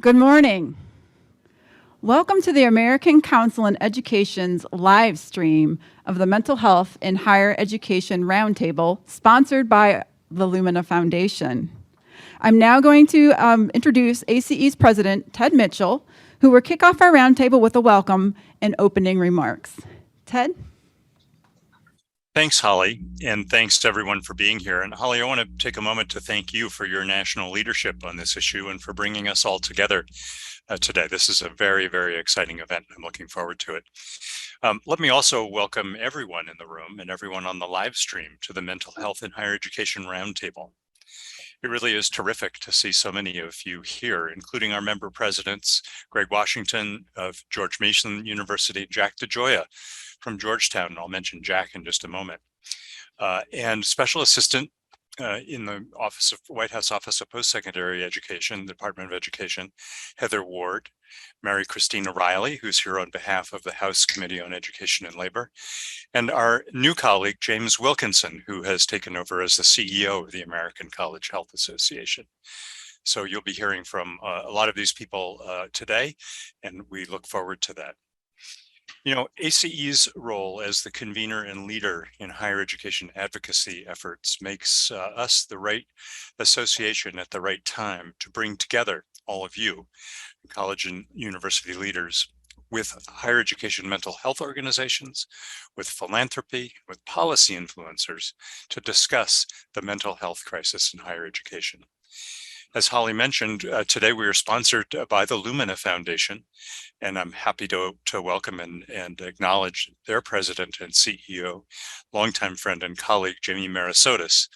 Good morning. Welcome to the American Council on Education's live stream of the Mental Health in Higher Education Roundtable, sponsored by the Lumina Foundation. I'm now going to introduce ACE's president, Ted Mitchell, who will kick off our roundtable with a welcome and opening remarks. Ted? Thanks, Holly, and thanks to everyone for being here. And Holly, I want to take a moment to thank you for your national leadership on this issue and for bringing us all together today. This is a very, very exciting event. I'm looking forward to it. Let me also welcome everyone in the room and everyone on the live stream to the Mental Health in Higher Education Roundtable. It really is terrific to see so many of you here, including our member presidents, Greg Washington of George Mason University, Jack DeGioia from Georgetown, and I'll mention Jack in just a moment, and Special Assistant in the White House Office of Post-Secondary Education, Department of Education, Heather Ward, Mary Christina Riley, who's here on behalf of the House Committee on Education and Labor, and our new colleague, James Wilkinson, who has taken over as the CEO of the American College Health Association. So you'll be hearing from a lot of these people today, and we look forward to that. You know, ACE's role as the convener and leader in higher education advocacy efforts makes us the right association at the right time to bring together all of you, college and university leaders, with higher education mental health organizations, with philanthropy, with policy influencers to discuss the mental health crisis in higher education. As Holly mentioned, today we are sponsored by the Lumina Foundation, and I'm happy to welcome and acknowledge their president and CEO, longtime friend and colleague, Jamie Merisotis,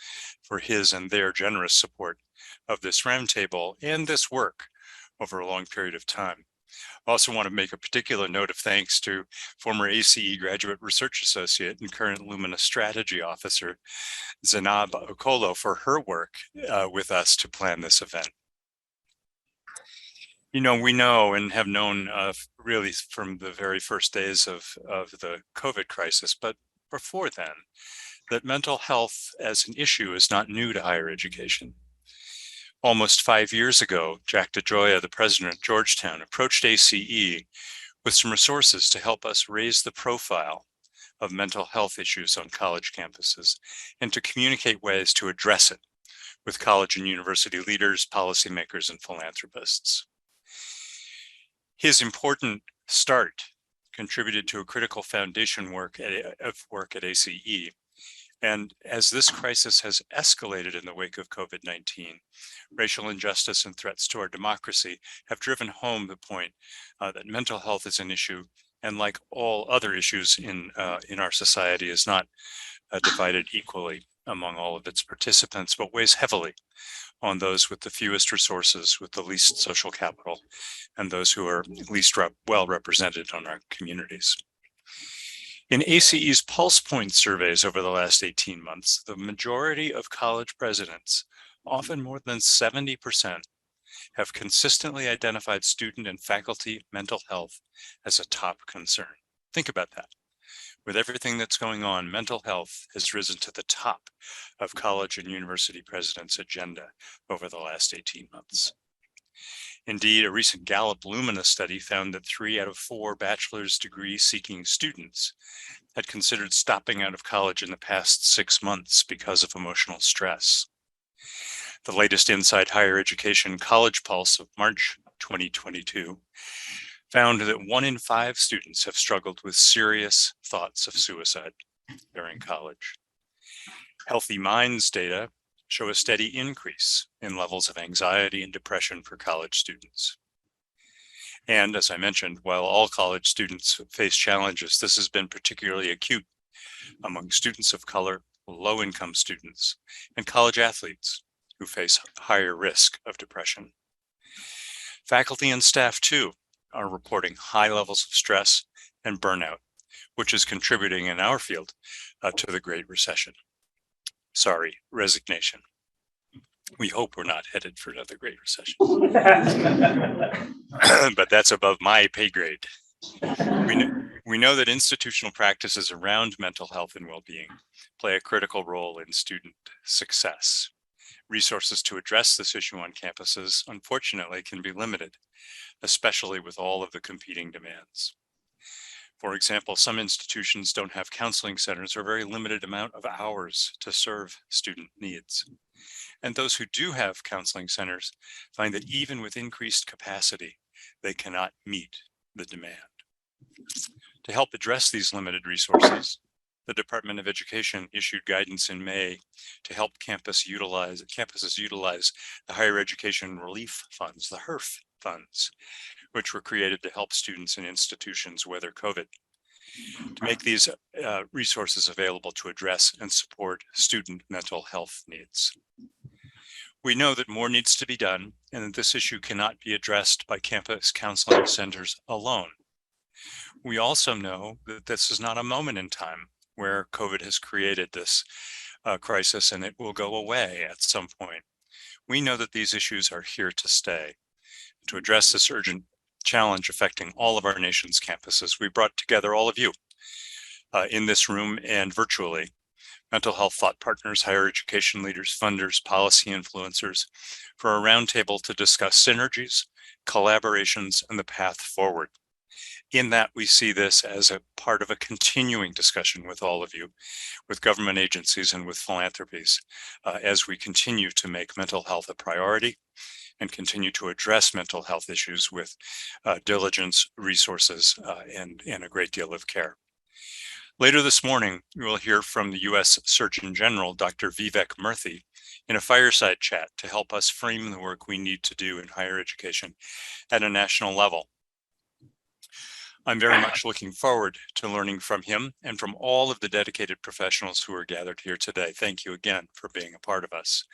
for his and their generous support of this roundtable and this work over a long period of time. I also want to make a particular note of thanks to former ACE Graduate Research Associate and current Lumina Strategy Officer, Zainab Okolo, for her work with us to plan this event. You know, we know and have known really from the very first days of the COVID crisis, but before then, that mental health as an issue is not new to higher education. Almost 5 years ago, Jack DeGioia, the president of Georgetown, approached ACE with some resources to help us raise the profile of mental health issues on college campuses and to communicate ways to address it with college and university leaders, policymakers, and philanthropists. His important start contributed to a critical foundation work at ACE. And as this crisis has escalated in the wake of COVID-19, racial injustice and threats to our democracy have driven home the point that mental health is an issue, and like all other issues in our society, is not divided equally among all of its participants, but weighs heavily on those with the fewest resources, with the least social capital, and those who are least well represented on our communities. In ACE's Pulse Point surveys over the last 18 months, the majority of college presidents, often more than 70%, have consistently identified student and faculty mental health as a top concern. Think about that. With everything that's going on, mental health has risen to the top of college and university presidents' agenda over the last 18 months. Indeed, a recent Gallup Lumina study found that 3 out of 4 bachelor's degree seeking students had considered stopping out of college in the past 6 months because of emotional stress. The latest Inside Higher Education College Pulse of March 2022 found that 1 in 5 students have struggled with serious thoughts of suicide during college. Healthy Minds data show a steady increase in levels of anxiety and depression for college students. And as I mentioned, while all college students face challenges, this has been particularly acute among students of color, low-income students, and college athletes who face higher risk of depression. Faculty and staff, too, are reporting high levels of stress and burnout, which is contributing in our field to the Great Recession. Sorry, resignation. We hope we're not headed for another Great Recession. But that's above my pay grade. We know that institutional practices around mental health and well-being play a critical role in student success. Resources to address this issue on campuses, unfortunately, can be limited, especially with all of the competing demands. For example, some institutions don't have counseling centers or a very limited amount of hours to serve student needs. And those who do have counseling centers find that even with increased capacity, they cannot meet the demand. To help address these limited resources, the Department of Education issued guidance in May to help campuses utilize the Higher Education Relief Funds, the HERF funds, which were created to help students and institutions weather COVID. To make these resources available to address and support student mental health needs. We know that more needs to be done and that this issue cannot be addressed by campus counseling centers alone. We also know that this is not a moment in time where COVID has created this crisis and it will go away at some point. We know that these issues are here to stay. To address this urgent challenge affecting all of our nation's campuses, we brought together all of you in this room and virtually, mental health thought partners, higher education leaders, funders, policy influencers, for a roundtable to discuss synergies, collaborations, and the path forward. In that, we see this as a part of a continuing discussion with all of you, with government agencies and with philanthropies, as we continue to make mental health a priority and continue to address mental health issues with diligence, resources, and a great deal of care. Later this morning, we will hear from the U.S. Surgeon General, Dr. Vivek Murthy, in a fireside chat to help us frame the work we need to do in higher education at a national level. I'm very much looking forward to learning from him and from all of the dedicated professionals who are gathered here today. Thank you again for being a part of us.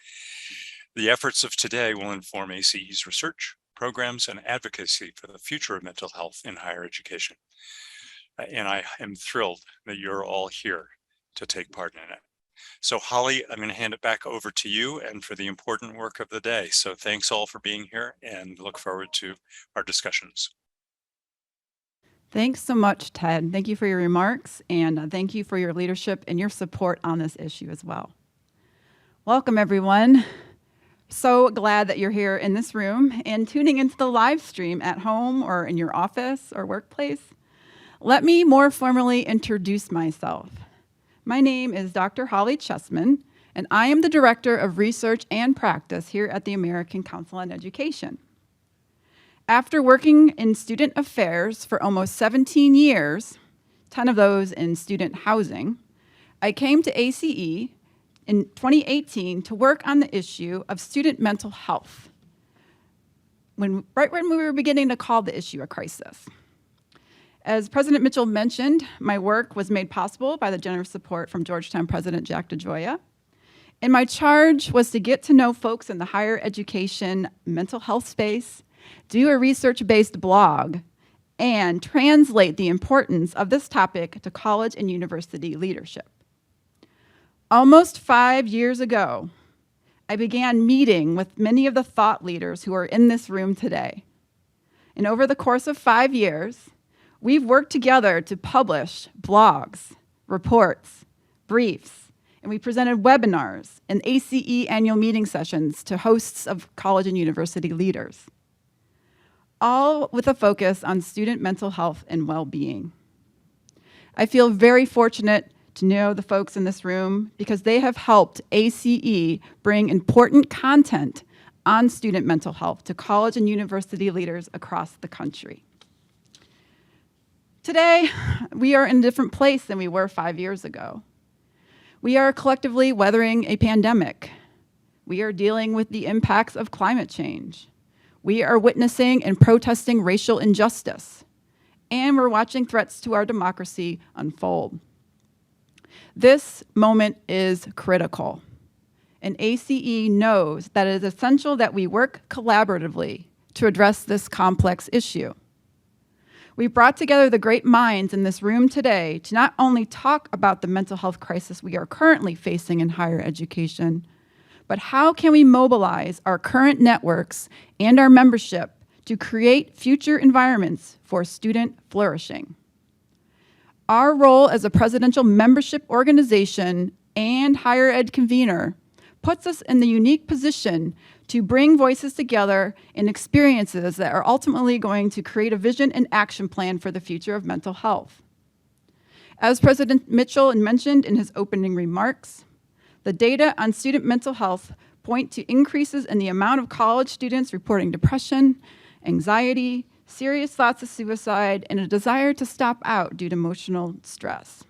The efforts of today will inform ACE's research, programs, and advocacy for the future of mental health in higher education. And I am thrilled that you're all here to take part in it. So Holly, I'm going to hand it back over to you and for the important work of the day. So thanks all for being here and look forward to our discussions. Thanks so much, Ted. Thank you for your remarks, and thank you for your leadership and your support on this issue as well. Welcome, everyone. So glad that you're here in this room and tuning into the live stream at home or in your office or workplace. Let me more formally introduce myself. My name is Dr. Holly Chessman, and I am the Director of Research and Practice here at the American Council on Education. After working in student affairs for almost 17 years, 10 of those in student housing, I came to ACE in 2018 to work on the issue of student mental health, right when we were beginning to call the issue a crisis. As President Mitchell mentioned, my work was made possible by the generous support from Georgetown President Jack DeGioia, and my charge was to get to know folks in the higher education mental health space, do a research-based blog, and translate the importance of this topic to college and university leadership. Almost 5 years ago, I began meeting with many of the thought leaders who are in this room today. And over the course of 5 years, we've worked together to publish blogs, reports, briefs, and we presented webinars and ACE annual meeting sessions to hosts of college and university leaders, all with a focus on student mental health and well-being. I feel very fortunate to know the folks in this room because they have helped ACE bring important content on student mental health to college and university leaders across the country. Today, we are in a different place than we were 5 years ago. We are collectively weathering a pandemic. We are dealing with the impacts of climate change. We are witnessing and protesting racial injustice. And we're watching threats to our democracy unfold. This moment is critical. And ACE knows that it is essential that we work collaboratively to address this complex issue. We brought together the great minds in this room today to not only talk about the mental health crisis we are currently facing in higher education, but how can we mobilize our current networks and our membership to create future environments for student flourishing. Our role as a presidential membership organization and higher ed convener puts us in the unique position to bring voices together in experiences that are ultimately going to create a vision and action plan for the future of mental health. As President Mitchell mentioned in his opening remarks, the data on student mental health point to increases in the amount of college students reporting depression, anxiety, serious thoughts of suicide, and a desire to stop out due to emotional stress.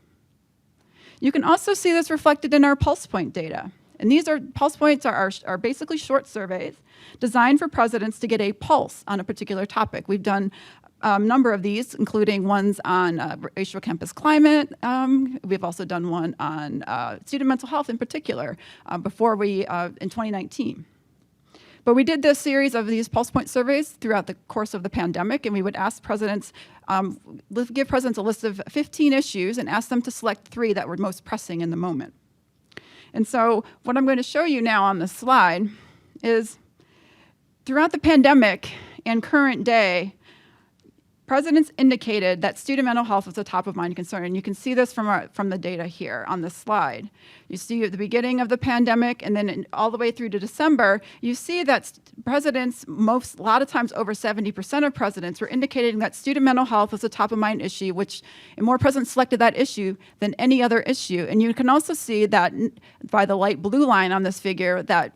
You can also see this reflected in our pulse point data. And these pulse points are basically short surveys designed for presidents to get a pulse on a particular topic. We've done a number of these, including ones on racial campus climate. We've also done one on student mental health in particular in 2019. But we did this series of these pulse point surveys throughout the course of the pandemic, and we would ask presidents, give presidents a list of 15 issues and ask them to select 3 that were most pressing in the moment. And so what I'm going to show you now on this slide is throughout the pandemic and current day, presidents indicated that student mental health was a top of mind concern. And you can see this from the data here on this slide. You see at the beginning of the pandemic and then all the way through to December, you see that presidents, a lot of times over 70% of presidents were indicating that student mental health was a top of mind issue, and more presidents selected that issue than any other issue. And you can also see that by the light blue line on this figure, that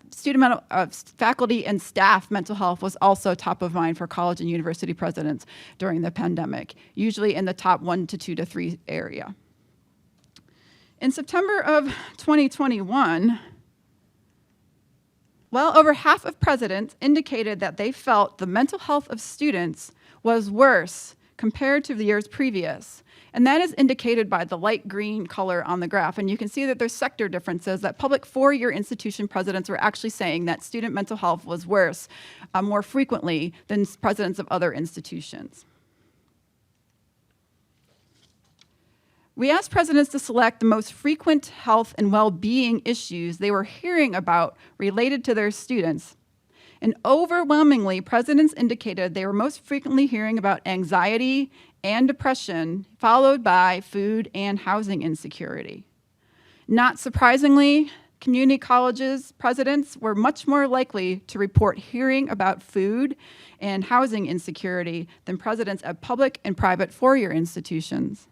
faculty and staff mental health was also top of mind for college and university presidents during the pandemic, usually in the top 1 to 2 to 3 area. In September of 2021, well over half of presidents indicated that they felt the mental health of students was worse compared to the years previous. And that is indicated by the light green color on the graph. And you can see that there's sector differences, that public 4-year institution presidents were actually saying that student mental health was worse more frequently than presidents of other institutions. We asked presidents to select the most frequent health and well-being issues they were hearing about related to their students. And overwhelmingly, presidents indicated they were most frequently hearing about anxiety and depression, followed by food and housing insecurity. Not surprisingly, community colleges presidents were much more likely to report hearing about food and housing insecurity than presidents at public and private 4-year institutions.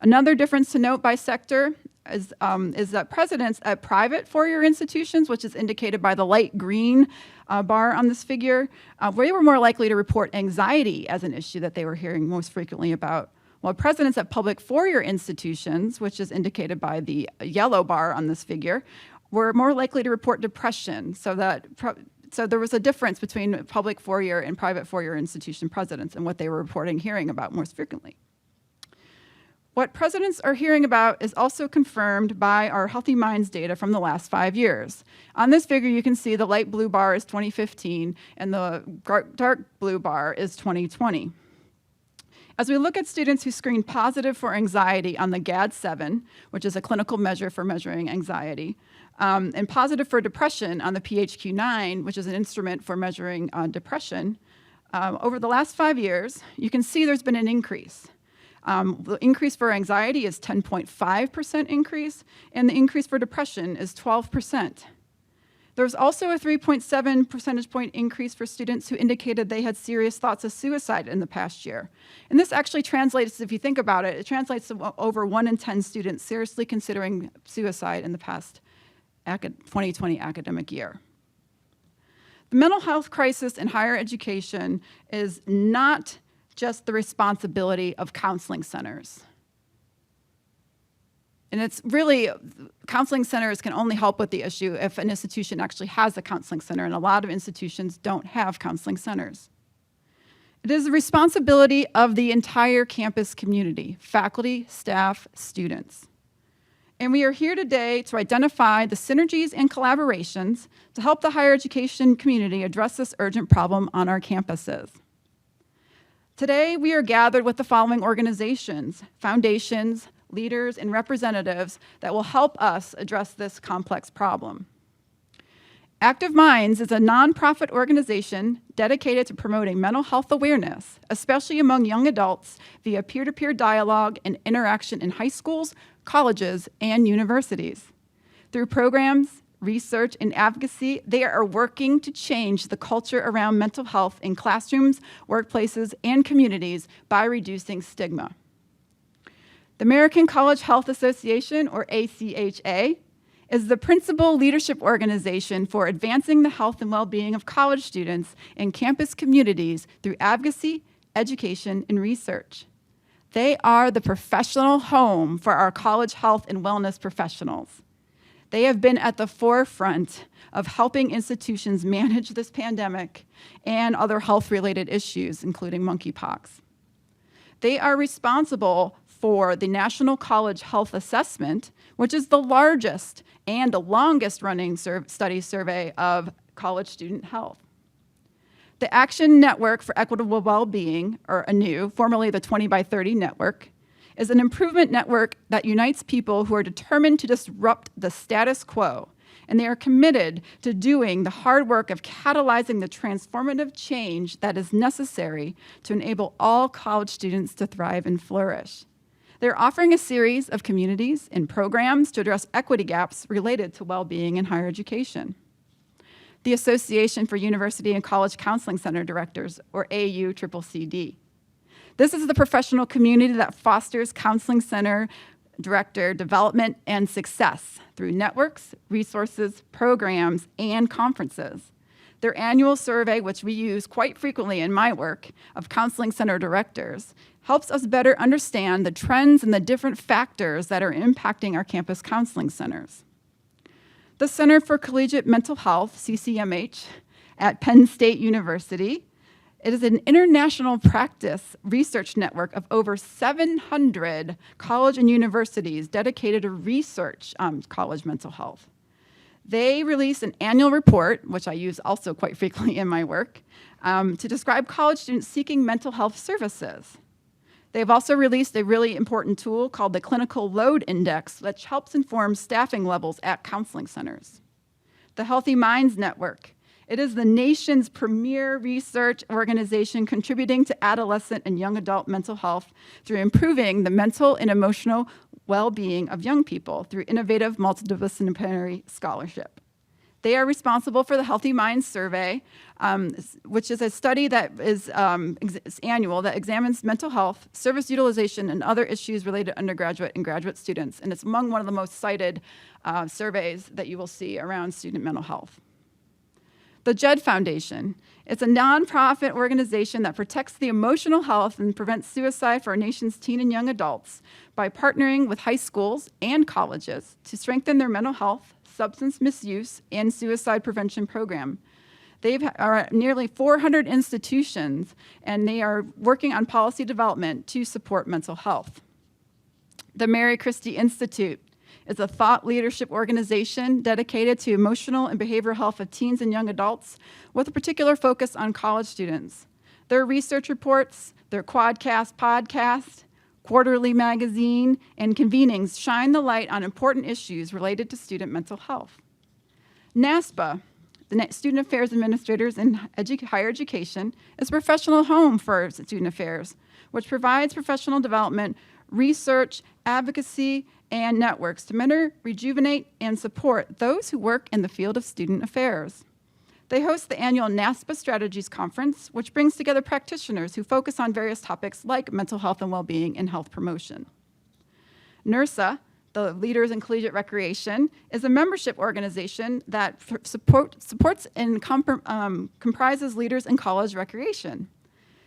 Another difference to note by sector is that presidents at private 4-year institutions, which is indicated by the light green bar on this figure, they were more likely to report anxiety as an issue that they were hearing most frequently about, while presidents at public 4-year institutions, which is indicated by the yellow bar on this figure, were more likely to report depression. So there was a difference between public 4-year and private 4-year institution presidents and what they were reporting hearing about most frequently. What presidents are hearing about is also confirmed by our Healthy Minds data from the last 5 years. On this figure, you can see the light blue bar is 2015 and the dark blue bar is 2020. As we look at students who screen positive for anxiety on the GAD-7, which is a clinical measure for measuring anxiety, and positive for depression on the PHQ-9, which is an instrument for measuring depression, over the last 5 years, you can see there's been an increase. The increase for anxiety is 10.5% increase, and the increase for depression is 12%. There's also a 3.7 percentage point increase for students who indicated they had serious thoughts of suicide in the past year. And this actually translates, if you think about it, it translates to over 1 in 10 students seriously considering suicide in the past 2020 academic year. The mental health crisis in higher education is not just the responsibility of counseling centers. And it's really, counseling centers can only help with the issue if an institution actually has a counseling center, and a lot of institutions don't have counseling centers. It is the responsibility of the entire campus community, faculty, staff, students. And we are here today to identify the synergies and collaborations to help the higher education community address this urgent problem on our campuses. Today, we are gathered with the following organizations, foundations, leaders, and representatives that will help us address this complex problem. Active Minds is a nonprofit organization dedicated to promoting mental health awareness, especially among young adults, via peer-to-peer dialogue and interaction in high schools, colleges, and universities. Through programs, research, and advocacy, they are working to change the culture around mental health in classrooms, workplaces, and communities by reducing stigma. The American College Health Association, or ACHA, is the principal leadership organization for advancing the health and well-being of college students and campus communities through advocacy, education, and research. They are the professional home for our college health and wellness professionals. They have been at the forefront of helping institutions manage this pandemic and other health-related issues, including monkeypox. They are responsible for the National College Health Assessment, which is the largest and the longest-running study survey of college student health. The Action Network for Equitable Wellbeing, or ANEW, formerly the 20 by 30 Network, is an improvement network that unites people who are determined to disrupt the status quo, and they are committed to doing the hard work of catalyzing the transformative change that is necessary to enable all college students to thrive and flourish. They're offering a series of communities and programs to address equity gaps related to well-being in higher education. The Association for University and College Counseling Center Directors, or AUCCCD. This is the professional community that fosters counseling center director development and success through networks, resources, programs, and conferences. Their annual survey, which we use quite frequently in my work, of counseling center directors, helps us better understand the trends and the different factors that are impacting our campus counseling centers. The Center for Collegiate Mental Health, CCMH, at Penn State University, it is an international practice research network of over 700 college and universities dedicated to research on college mental health. They release an annual report, which I use also quite frequently in my work, to describe college students seeking mental health services. They've also released a really important tool called the Clinical Load Index, which helps inform staffing levels at counseling centers. The Healthy Minds Network. It is the nation's premier research organization contributing to adolescent and young adult mental health through improving the mental and emotional well-being of young people through innovative multidisciplinary scholarship. They are responsible for the Healthy Minds Survey, which is a study that is annual that examines mental health, service utilization, and other issues related to undergraduate and graduate students. And it's among one of the most cited surveys that you will see around student mental health. The JED Foundation. It's a nonprofit organization that protects the emotional health and prevents suicide for our nation's teen and young adults by partnering with high schools and colleges to strengthen their mental health, substance misuse, and suicide prevention program. They are at nearly 400 institutions, and they are working on policy development to support mental health. The Mary Christie Institute is a thought leadership organization dedicated to emotional and behavioral health of teens and young adults with a particular focus on college students. Their research reports, their quadcast podcast, quarterly magazine, and convenings shine the light on important issues related to student mental health. NASPA, the Student Affairs Administrators in Higher Education, is a professional home for student affairs, which provides professional development, research, advocacy, and networks to mentor, rejuvenate, and support those who work in the field of student affairs. They host the annual NASPA Strategies Conference, which brings together practitioners who focus on various topics like mental health and well-being and health promotion. NERSA, the Leaders in Collegiate Recreation, is a membership organization that supports and comprises leaders in college recreation.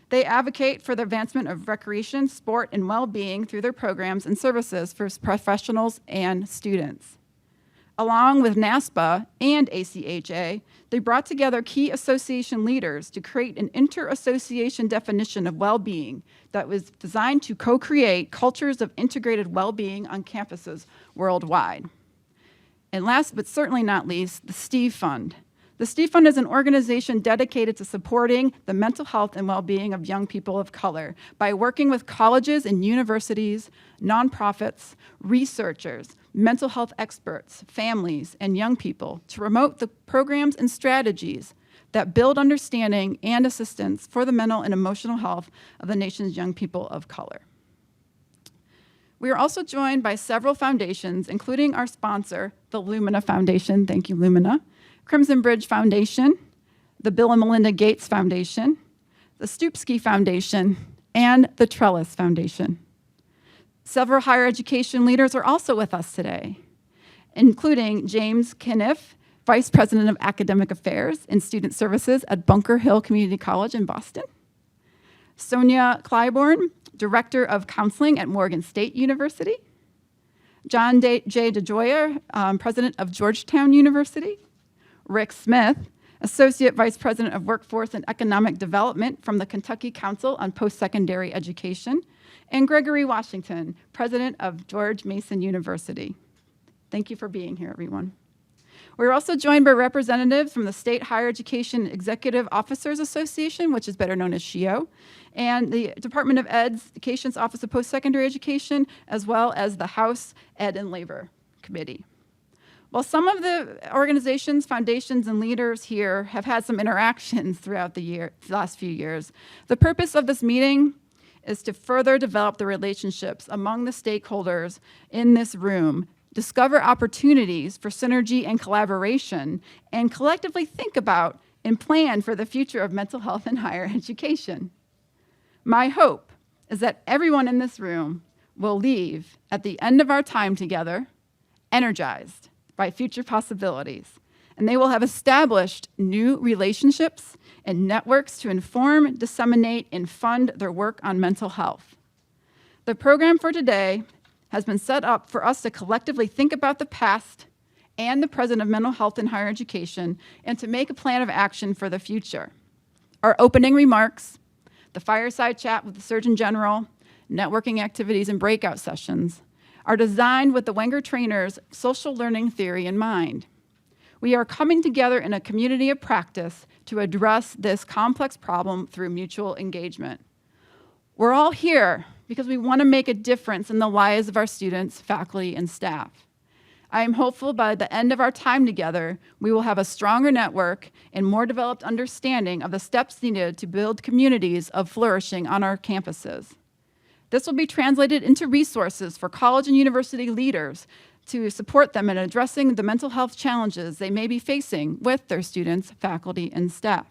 They advocate for the advancement of recreation, sport, and well-being through their programs and services for professionals and students. Along with NASPA and ACHA, they brought together key association leaders to create an inter-association definition of well-being that was designed to co-create cultures of integrated well-being on campuses worldwide. And last but certainly not least, the Steve Fund. The Steve Fund is an organization dedicated to supporting the mental health and well-being of young people of color by working with colleges and universities, nonprofits, researchers, mental health experts, families, and young people to promote the programs and strategies that build understanding and assistance for the mental and emotional health of the nation's young people of color. We are also joined by several foundations, including our sponsor, the Lumina Foundation, thank you, Lumina, Crimson Bridge Foundation, the Bill and Melinda Gates Foundation, the Stupski Foundation, and the Trellis Foundation. Several higher education leaders are also with us today, including James Kniff, Vice President of Academic Affairs and Student Services at Bunker Hill Community College in Boston, Sonia Clybourne, Director of Counseling at Morgan State University, John J. DeJoya, President of Georgetown University, Rick Smith, Associate Vice President of Workforce and Economic Development from the Kentucky Council on Post-Secondary Education, and Gregory Washington, President of George Mason University. Thank you for being here, everyone. We're also joined by representatives from the State Higher Education Executive Officers Association, which is better known as SHEO, and the Department of Education's Office of Post-Secondary Education, as well as the House Ed and Labor Committee. While some of the organizations, foundations, and leaders here have had some interactions throughout the last few years, the purpose of this meeting is to further develop the relationships among the stakeholders in this room, discover opportunities for synergy and collaboration, and collectively think about and plan for the future of mental health in higher education. My hope is that everyone in this room will leave at the end of our time together energized by future possibilities, and they will have established new relationships and networks to inform, disseminate, and fund their work on mental health. The program for today has been set up for us to collectively think about the past and the present of mental health in higher education and to make a plan of action for the future. Our opening remarks, the fireside chat with the Surgeon General, networking activities, and breakout sessions are designed with the Wenger trainers' social learning theory in mind. We are coming together in a community of practice to address this complex problem through mutual engagement. We're all here because we want to make a difference in the lives of our students, faculty, and staff. I am hopeful by the end of our time together, we will have a stronger network and more developed understanding of the steps needed to build communities of flourishing on our campuses. This will be translated into resources for college and university leaders to support them in addressing the mental health challenges they may be facing with their students, faculty, and staff.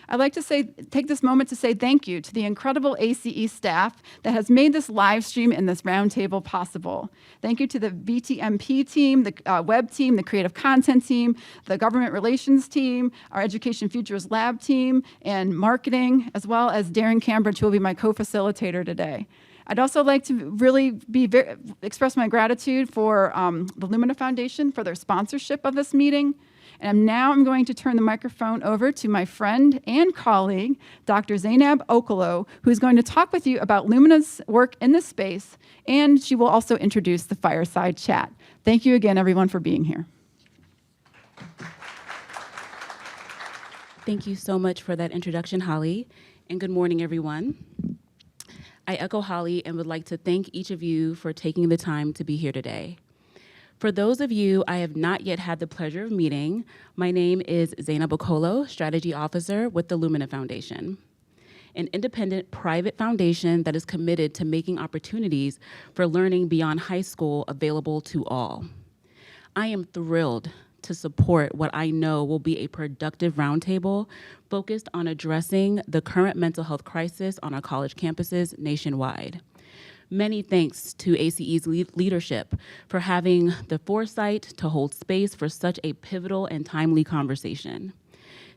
I'd like to take this moment to say thank you to the incredible ACE staff that has made this live stream and this roundtable possible. Thank you to the VTMP team, the web team, the creative content team, the government relations team, our Education Futures Lab team, and marketing, as well as Darren Cambridge, who will be my co-facilitator today. I'd also like to really express my gratitude for the Lumina Foundation for their sponsorship of this meeting. And now I'm going to turn the microphone over to my friend and colleague, Dr. Zainab Okolo, who's going to talk with you about Lumina's work in this space, and she will also introduce the fireside chat. Thank you again, everyone, for being here. Thank you so much for that introduction, Holly, and good morning, everyone. I echo Holly and would like to thank each of you for taking the time to be here today. For those of you I have not yet had the pleasure of meeting, my name is Zainab Okolo, Strategy Officer with the Lumina Foundation, an independent private foundation that is committed to making opportunities for learning beyond high school available to all. I am thrilled to support what I know will be a productive roundtable focused on addressing the current mental health crisis on our college campuses nationwide. Many thanks to ACE's leadership for having the foresight to hold space for such a pivotal and timely conversation.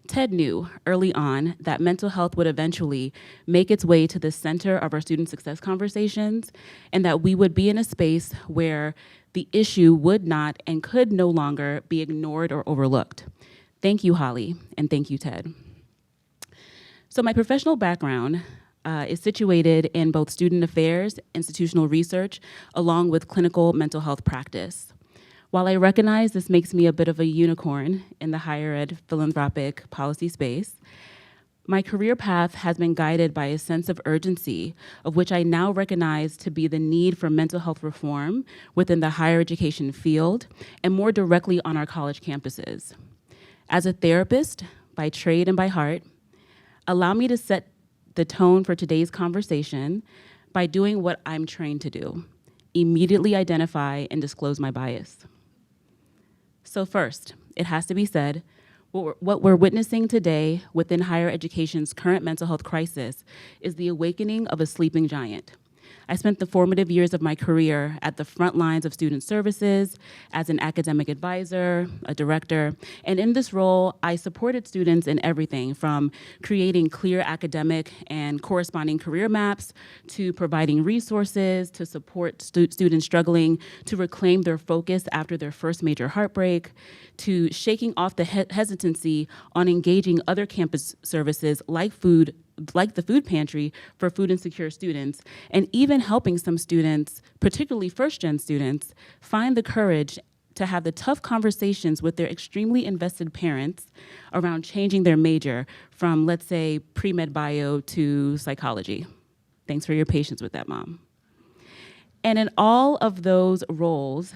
Ted knew early on that mental health would eventually make its way to the center of our student success conversations, and that we would be in a space where the issue would not and could no longer be ignored or overlooked. Thank you, Holly, and thank you, Ted. So my professional background is situated in both student affairs, institutional research, along with clinical mental health practice. While I recognize this makes me a bit of a unicorn in the higher ed philanthropic policy space, my career path has been guided by a sense of urgency, of which I now recognize to be the need for mental health reform within the higher education field and more directly on our college campuses. As a therapist, by trade and by heart, allow me to set the tone for today's conversation by doing what I'm trained to do, immediately identify and disclose my bias. So first, it has to be said, what we're witnessing today within higher education's current mental health crisis is the awakening of a sleeping giant. I spent the formative years of my career at the front lines of student services, as an academic advisor, a director, and in this role, I supported students in everything from creating clear academic and corresponding career maps, to providing resources to support students struggling to reclaim their focus after their first major heartbreak, to shaking off the hesitancy on engaging other campus services like the food pantry for food insecure students, and even helping some students, particularly first-gen students, find the courage to have the tough conversations with their extremely invested parents around changing their major from, let's say, pre-med bio to psychology. Thanks for your patience with that, Mom. And in all of those roles,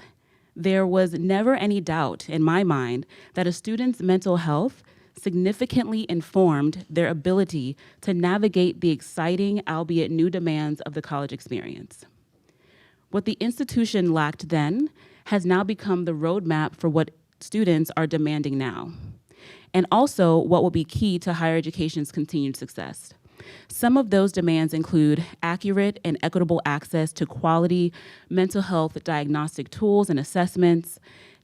there was never any doubt in my mind that a student's mental health significantly informed their ability to navigate the exciting, albeit new demands of the college experience. What the institution lacked then has now become the roadmap for what students are demanding now, and also what will be key to higher education's continued success. Some of those demands include accurate and equitable access to quality mental health diagnostic tools and assessments,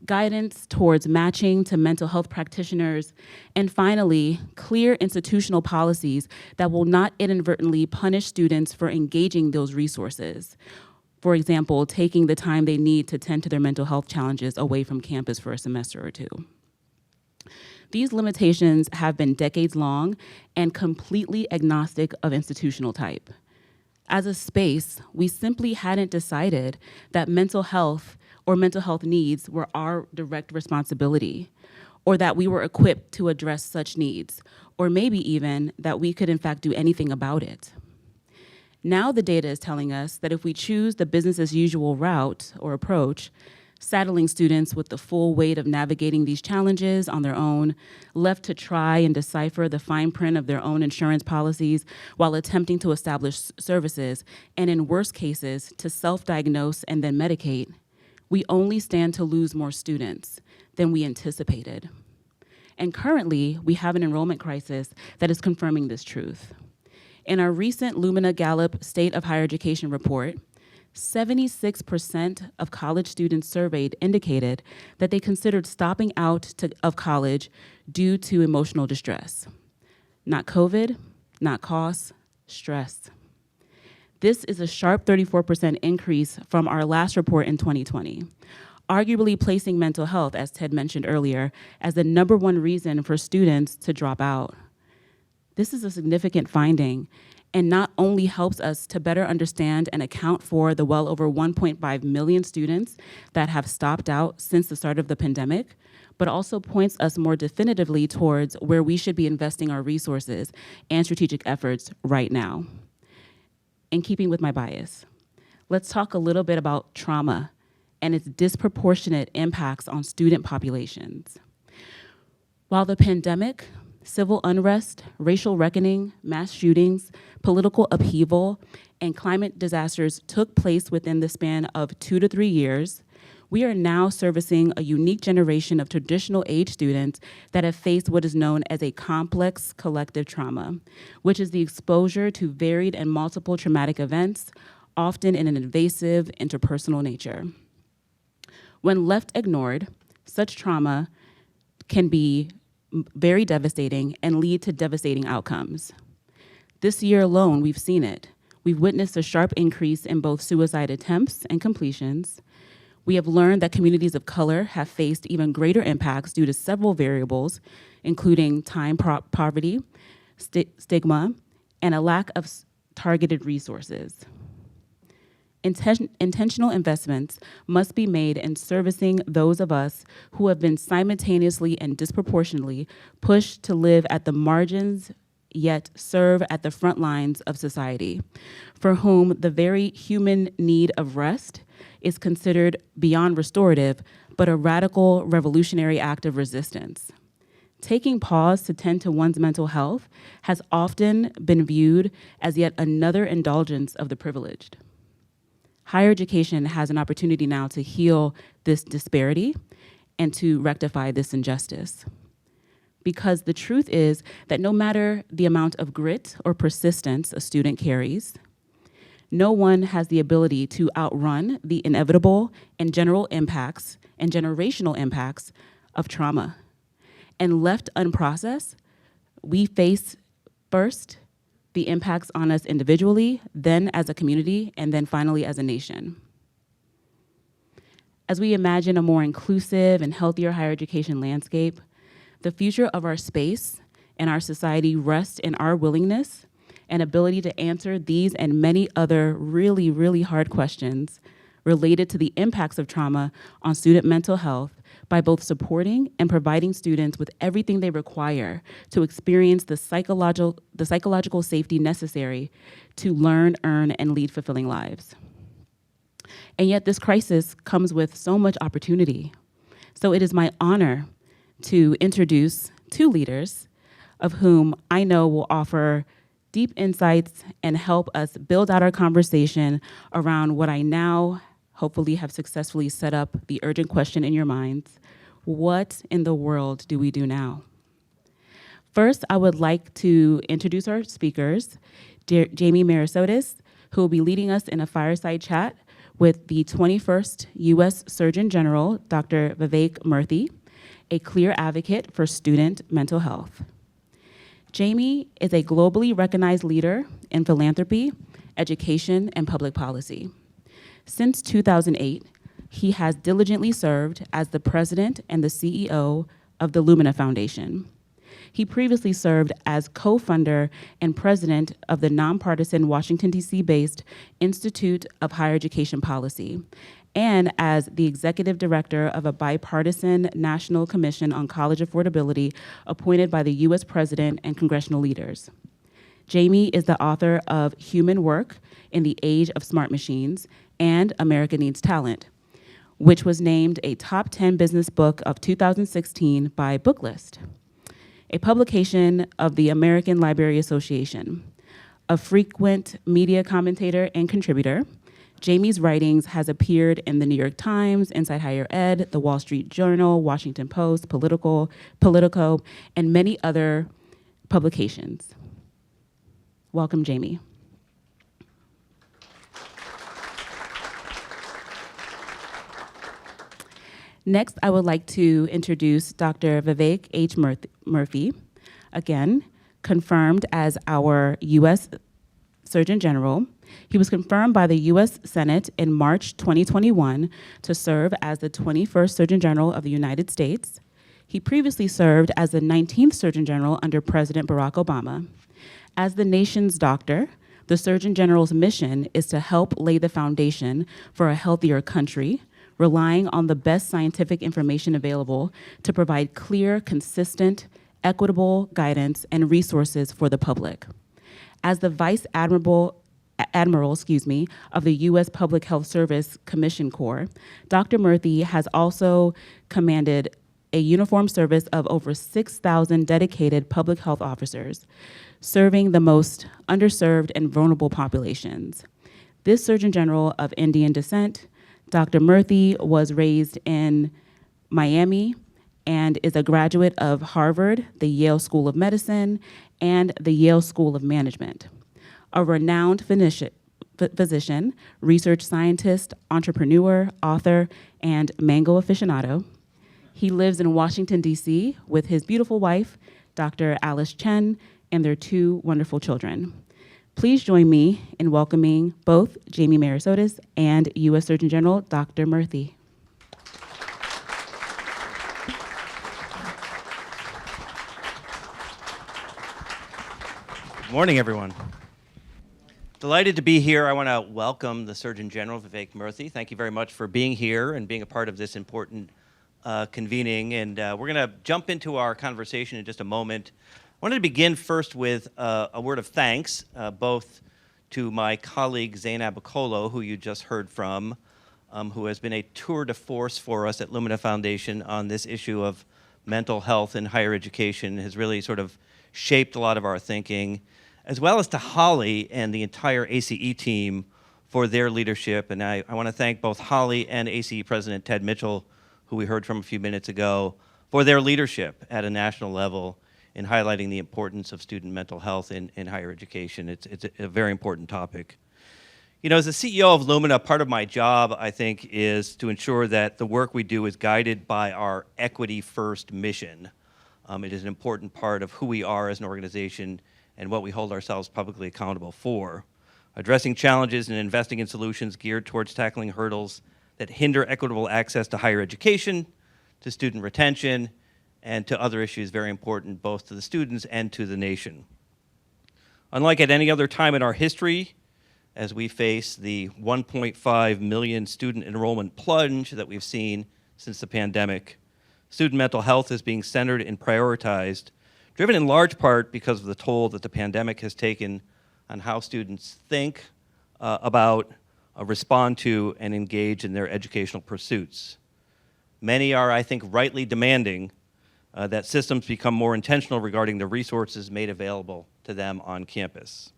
guidance towards matching to mental health practitioners, and finally, clear institutional policies that will not inadvertently punish students for engaging those resources. For example, taking the time they need to tend to their mental health challenges away from campus for a semester or two. These limitations have been decades long and completely agnostic of institutional type. As a space, we simply hadn't decided that mental health or mental health needs were our direct responsibility, or that we were equipped to address such needs, or maybe even that we could in fact do anything about it. Now the data is telling us that if we choose the business as usual route or approach, saddling students with the full weight of navigating these challenges on their own, left to try and decipher the fine print of their own insurance policies while attempting to establish services, and in worst cases, to self-diagnose and then medicate, we only stand to lose more students than we anticipated. And currently, we have an enrollment crisis that is confirming this truth. In our recent Lumina Gallup State of Higher Education report, 76% of college students surveyed indicated that they considered stopping out of college due to emotional distress. Not COVID, not costs, stress. This is a sharp 34% increase from our last report in 2020, arguably placing mental health, as Ted mentioned earlier, as the #1 reason for students to drop out. This is a significant finding, and not only helps us to better understand and account for the well over 1.5 million students that have stopped out since the start of the pandemic, but also points us more definitively towards where we should be investing our resources and strategic efforts right now. In keeping with my bias, let's talk a little bit about trauma and its disproportionate impacts on student populations. While the pandemic, civil unrest, racial reckoning, mass shootings, political upheaval, and climate disasters took place within the span of 2 to 3 years, we are now servicing a unique generation of traditional age students that have faced what is known as a complex collective trauma, which is the exposure to varied and multiple traumatic events, often in an invasive interpersonal nature. When left ignored, such trauma can be very devastating and lead to devastating outcomes. This year alone, we've seen it. We've witnessed a sharp increase in both suicide attempts and completions. We have learned that communities of color have faced even greater impacts due to several variables, including time poverty, stigma, and a lack of targeted resources. Intentional investments must be made in servicing those of us who have been simultaneously and disproportionately pushed to live at the margins, yet serve at the front lines of society, for whom the very human need of rest is considered beyond restorative, but a radical revolutionary act of resistance. Taking pause to tend to one's mental health has often been viewed as yet another indulgence of the privileged. higher education has an opportunity now to heal this disparity and to rectify this injustice. Because the truth is that no matter the amount of grit or persistence a student carries, no one has the ability to outrun the inevitable and general impacts and generational impacts of trauma. And left unprocessed, we face first the impacts on us individually, then as a community, and then finally as a nation. As we imagine a more inclusive and healthier higher education landscape, the future of our space and our society rests in our willingness and ability to answer these and many other really, really hard questions related to the impacts of trauma on student mental health by both supporting and providing students with everything they require to experience the psychological safety necessary to learn, earn, and lead fulfilling lives. And yet this crisis comes with so much opportunity. So it is my honor to introduce two leaders of whom I know will offer deep insights and help us build out our conversation around what I now hopefully have successfully set up the urgent question in your minds: what in the world do we do now? First, I would like to introduce our speakers, Jamie Merisotis, who will be leading us in a fireside chat with the 21st U.S. Surgeon General, Dr. Vivek Murthy, a clear advocate for student mental health. Jamie is a globally recognized leader in philanthropy, education, and public policy. Since 2008, he has diligently served as the president and the CEO of the Lumina Foundation. He previously served as co-founder and president of the nonpartisan Washington, D.C.-based Institute of Higher Education Policy, and as the executive director of a bipartisan National Commission on College Affordability appointed by the U.S. President and congressional leaders. Jamie is the author of Human Work in the Age of Smart Machines and America Needs Talent, which was named a top 10 business book of 2016 by Booklist, a publication of the American Library Association. A frequent media commentator and contributor, Jamie's writings has appeared in the New York Times, Inside Higher Ed, the Wall Street Journal, Washington Post, Politico, and many other publications. Welcome, Jamie. Next, I would like to introduce Dr. Vivek H. Murthy, again, confirmed as our U.S. Surgeon General. He was confirmed by the U.S. Senate in March 2021 to serve as the 21st Surgeon General of the United States. He previously served as the 19th Surgeon General under President Barack Obama. As the nation's doctor, the Surgeon General's mission is to help lay the foundation for a healthier country, relying on the best scientific information available to provide clear, consistent, equitable guidance and resources for the public. As the Vice Admiral of the U.S. Public Health Service Commission Corps, Dr. Murthy has also commanded a uniformed service of over 6,000 dedicated public health officers, serving the most underserved and vulnerable populations. This Surgeon General of Indian descent, Dr. Murthy, was raised in Miami and is a graduate of Harvard, the Yale School of Medicine, and the Yale School of Management. A renowned physician, research scientist, entrepreneur, author, and mango aficionado. He lives in Washington, D.C. with his beautiful wife, Dr. Alice Chen, and their two wonderful children. Please join me in welcoming both Jamie Merisotis and U.S. Surgeon General Dr. Murthy. Good morning, everyone. Delighted to be here. I want to welcome the Surgeon General, Vivek Murthy. Thank you very much for being here and being a part of this important convening. And we're going to jump into our conversation in just a moment. I wanted to begin first with a word of thanks, both to my colleague Zainab Okolo, who you just heard from, who has been a tour de force for us at Lumina Foundation on this issue of mental health in higher education, has really sort of shaped a lot of our thinking, as well as to Holly and the entire ACE team for their leadership. And I want to thank both Holly and ACE President Ted Mitchell, who we heard from a few minutes ago, for their leadership at a national level in highlighting the importance of student mental health in higher education. It's a very important topic. You know, as the CEO of Lumina, part of my job, I think, is to ensure that the work we do is guided by our equity-first mission. It is an important part of who we are as an organization and what we hold ourselves publicly accountable for. Addressing challenges and investing in solutions geared towards tackling hurdles that hinder equitable access to higher education, to student retention, and to other issues very important both to the students and to the nation. Unlike at any other time in our history, as we face the 1.5 million student enrollment plunge that we've seen since the pandemic, student mental health is being centered and prioritized, driven in large part because of the toll that the pandemic has taken on how students think about, respond to, and engage in their educational pursuits. Many are, I think, rightly demanding that systems become more intentional regarding the resources made available to them on campus.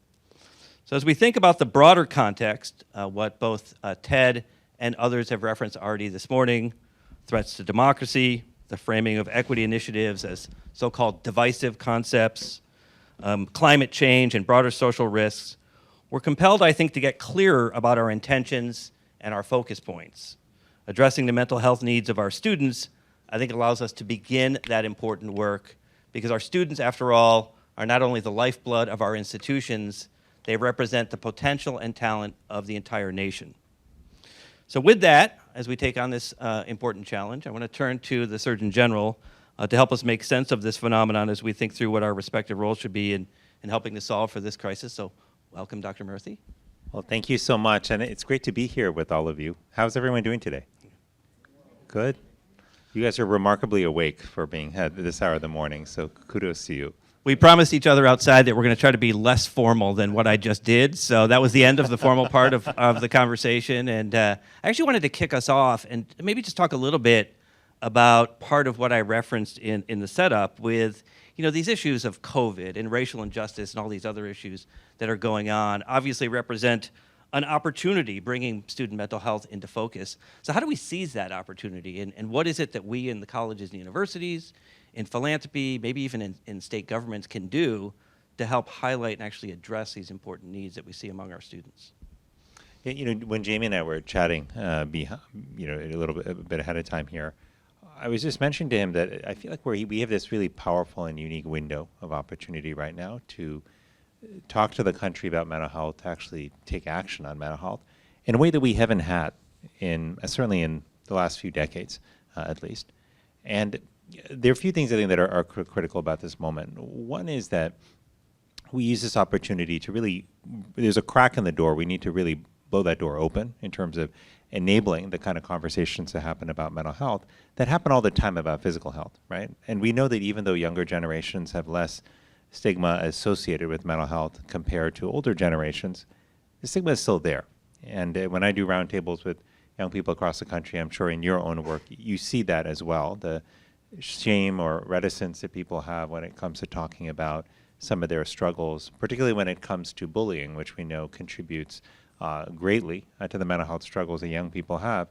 So as we think about the broader context, what both Ted and others have referenced already this morning, threats to democracy, the framing of equity initiatives as so-called divisive concepts, climate change, and broader social risks, we're compelled, I think, to get clearer about our intentions and our focus points. Addressing the mental health needs of our students, I think, allows us to begin that important work because our students, after all, are not only the lifeblood of our institutions, they represent the potential and talent of the entire nation. So with that, as we take on this important challenge, I want to turn to the Surgeon General to help us make sense of this phenomenon as we think through what our respective roles should be in helping to solve for this crisis. So welcome, Dr. Murthy. Well, thank you so much, and it's great to be here with all of you. How's everyone doing today? Good? You guys are remarkably awake for being at this hour of the morning, so kudos to you. We promised each other outside that we're going to try to be less formal than what I just did, so that was the end of the formal part of the conversation. And I actually wanted to kick us off and maybe just talk a little bit about part of what I referenced in the setup with, you know, these issues of COVID and racial injustice and all these other issues that are going on obviously represent an opportunity bringing student mental health into focus. So how do we seize that opportunity? And what is it that we in the colleges and universities, in philanthropy, maybe even in state governments can do to help highlight and actually address these important needs that we see among our students? Yeah, you know, when Jamie and I were chatting, a bit ahead of time here, I was just mentioning to him that I feel like we have this really powerful and unique window of opportunity right now to talk to the country about mental health, to actually take action on mental health in a way that we haven't had certainly in the last few decades, at least. And there are a few things I think that are critical about this moment. One is that we use this opportunity to really, there's a crack in the door. We need to really blow that door open in terms of enabling the kind of conversations that happen about mental health that happen all the time about physical health, right? And we know that even though younger generations have less stigma associated with mental health compared to older generations, the stigma is still there. And when I do roundtables with young people across the country, I'm sure in your own work, you see that as well, the shame or reticence that people have when it comes to talking about some of their struggles, particularly when it comes to bullying, which we know contributes greatly to the mental health struggles that young people have.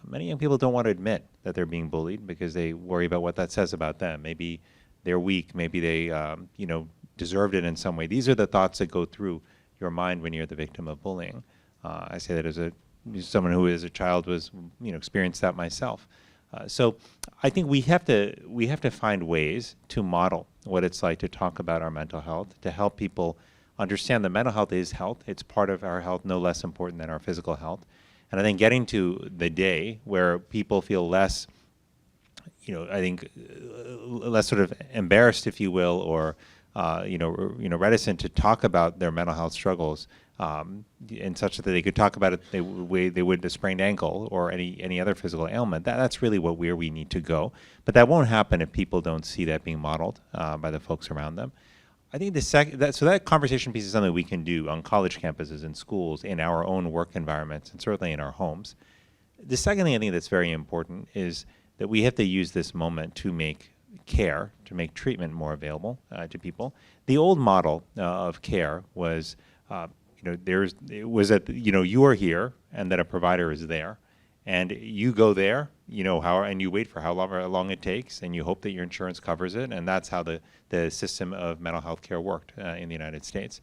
Many young people don't want to admit that they're being bullied because they worry about what that says about them. Maybe they're weak, maybe they deserved it in some way. These are the thoughts that go through your mind when you're the victim of bullying. I say that as someone who as a child was experienced that myself. So I think we have to find ways to model what it's like to talk about our mental health, to help people understand that mental health is health. It's part of our health, no less important than our physical health. And I think getting to the day where people feel less, less sort of embarrassed, if you will, or reticent to talk about their mental health struggles, in such that they could talk about it the way they would a sprained ankle or any other physical ailment. That's really where we need to go. But that won't happen if people don't see that being modeled by the folks around them. I think that conversation piece is something we can do on college campuses and schools, in our own work environments, and certainly in our homes. The second thing I think that's very important is that we have to use this moment to make care, to make treatment more available to people. The old model of care was it was that, you are here and that a provider is there, and you go there, and you wait for however long it takes, and you hope that your insurance covers it, and that's how the system of mental health care worked in the United States.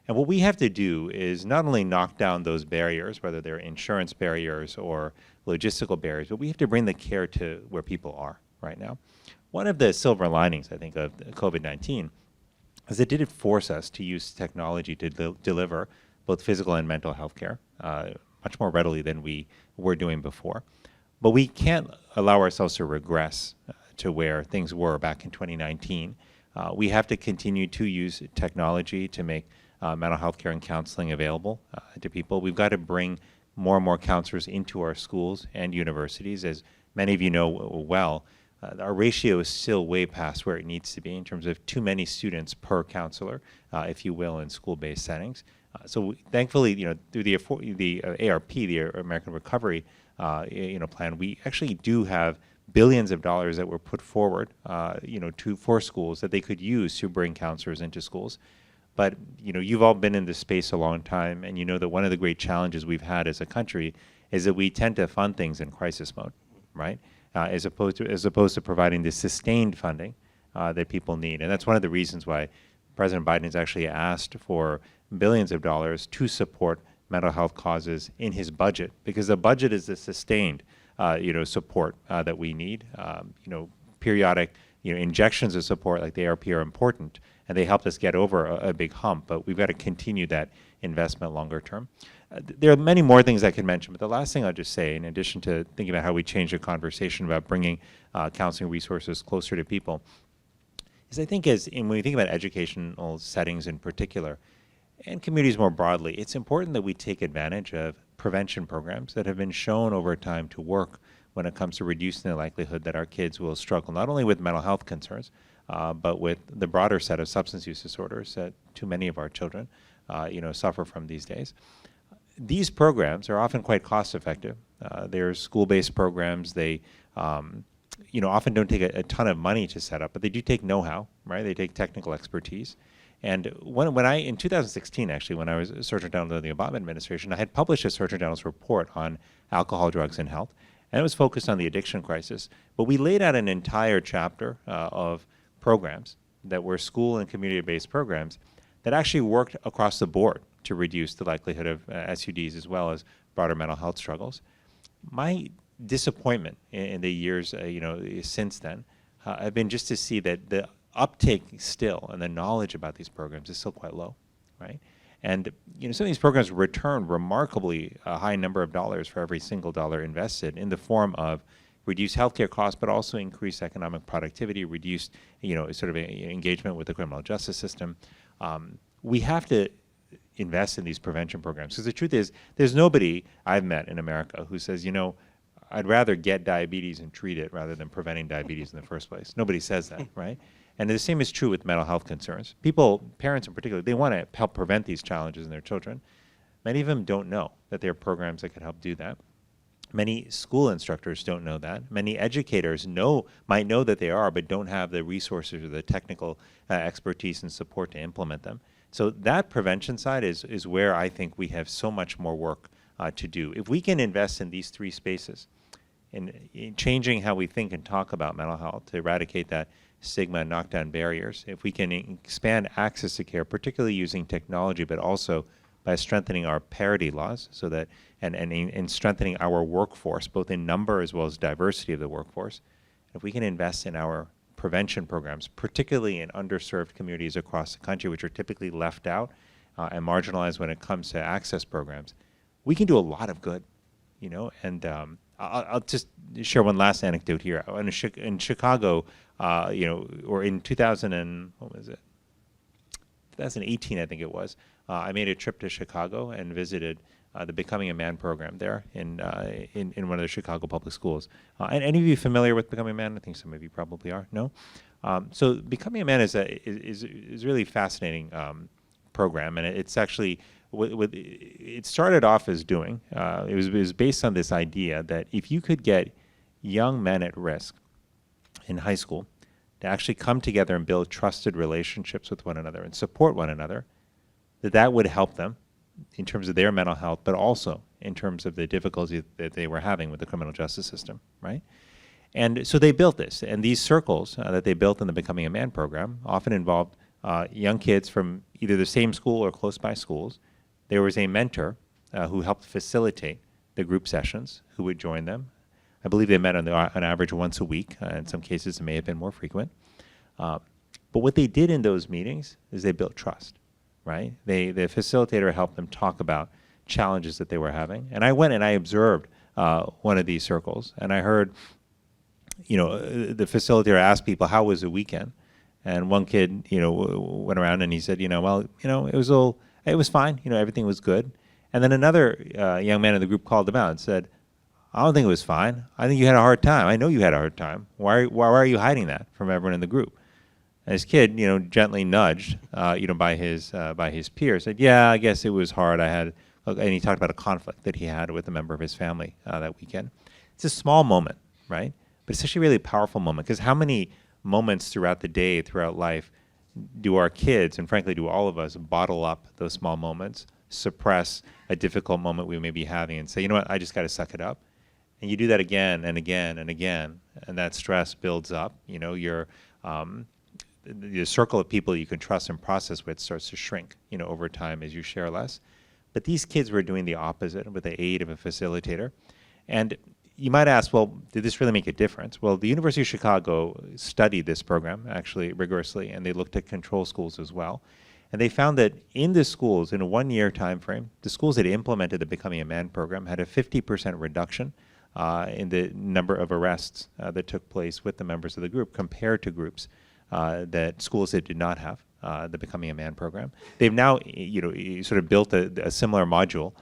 And what we have to do is not only knock down those barriers, whether they're insurance barriers or logistical barriers, but we have to bring the care to where people are right now. One of the silver linings, I think, of COVID-19 is it did force us to use technology to deliver both physical and mental health care much more readily than we were doing before. But we can't allow ourselves to regress to where things were back in 2019. We have to continue to use technology to make mental health care and counseling available to people. We've got to bring more and more counselors into our schools and universities. As many of you know well, our ratio is still way past where it needs to be in terms of too many students per counselor, if you will, in school-based settings. So thankfully, through the ARP, the American Recovery Plan, we actually do have billions of dollars that were put forward, for schools that they could use to bring counselors into schools. But you've all been in this space a long time, and you know that one of the great challenges we've had as a country is that we tend to fund things in crisis mode, right? As opposed to providing the sustained funding that people need, and that's one of the reasons why President Biden has actually asked for billions of dollars to support mental health causes in his budget, because the budget is the sustained, support that we need. Periodic, injections of support like the ARP are important, and they helped us get over a big hump, but we've got to continue that investment longer term. There are many more things I could mention, but the last thing I'll just say, in addition to thinking about how we change the conversation about bringing counseling resources closer to people, is I think when we think about educational settings in particular, and communities more broadly, it's important that we take advantage of prevention programs that have been shown over time to work when it comes to reducing the likelihood that our kids will struggle not only with mental health concerns, but with the broader set of substance use disorders that too many of our children, suffer from these days. These programs are often quite cost effective. They're school-based programs. They often don't take a ton of money to set up, but they do take know-how, right? They take technical expertise. And in 2016, actually, when I was Surgeon General of the Obama administration, I had published a Surgeon General's report on alcohol, drugs, and health, and it was focused on the addiction crisis. But we laid out an entire chapter of programs that were school and community-based programs that actually worked across the board to reduce the likelihood of SUDs as well as broader mental health struggles. My disappointment in the years since then have been just to see that the uptake still and the knowledge about these programs is still quite low, right? And some of these programs return remarkably a high number of dollars for every single dollar invested in the form of reduced healthcare costs, but also increased economic productivity, reduced engagement with the criminal justice system. We have to invest in these prevention programs, because the truth is there's nobody I've met in America who says, I'd rather get diabetes and treat it rather than preventing diabetes in the first place. Nobody says that, right? And the same is true with mental health concerns. Parents in particular, they want to help prevent these challenges in their children. Many of them don't know that there are programs that could help do that. Many school instructors don't know that. Many educators might know that they are, but don't have the resources or the technical expertise and support to implement them. So that prevention side is where I think we have so much more work to do. If we can invest in these three spaces, in changing how we think and talk about mental health to eradicate that stigma and knock down barriers, if we can expand access to care, particularly using technology, but also by strengthening our parity laws, so that and strengthening our workforce, both in number as well as diversity of the workforce, if we can invest in our prevention programs, particularly in underserved communities across the country, which are typically left out and marginalized when it comes to access programs, we can do a lot of good, and I'll just share one last anecdote here. In Chicago, or in 2018, I think it was, I made a trip to Chicago and visited the Becoming a Man program there in one of the Chicago public schools. And any of you familiar with Becoming a Man? I think some of you probably are. No? So Becoming a Man is a really fascinating program, and it's actually it started off as doing. It was based on this idea that if you could get young men at risk in high school to actually come together and build trusted relationships with one another and support one another, that would help them in terms of their mental health, but also in terms of the difficulty that they were having with the criminal justice system, right? And so they built this, and these circles that they built in the Becoming a Man program often involved young kids from either the same school or close by schools. There was a mentor who helped facilitate the group sessions, who would join them. I believe they met on average once a week. In some cases, it may have been more frequent. But what they did in those meetings is they built trust, right? The facilitator helped them talk about challenges that they were having. And I went and I observed one of these circles, and I heard, the facilitator asked people, how was the weekend? And one kid, went around and he said, it was fine. Everything was good. And then another young man in the group called him out and said, I don't think it was fine. I think you had a hard time. I know you had a hard time. Why are you hiding that from everyone in the group? And this kid, gently nudged, by his peers, said, yeah, I guess it was hard. And he talked about a conflict that he had with a member of his family that weekend. It's a small moment, right? But it's actually a really powerful moment, because how many moments throughout the day, throughout life, do our kids, and frankly do all of us, bottle up those small moments, suppress a difficult moment we may be having, and say, you know what, I just got to suck it up. And you do that again and again and again, and that stress builds up. Your circle of people you can trust and process with starts to shrink, over time as you share less. But these kids were doing the opposite with the aid of a facilitator. And you might ask, well, did this really make a difference? Well, the University of Chicago studied this program actually rigorously, and they looked at control schools as well. And they found that in the schools, in a 1-year time frame, the schools that implemented the Becoming a Man program had a 50% reduction in the number of arrests that took place with the members of the group compared to groups that schools that did not have the Becoming a Man program. They've now sort of built a similar module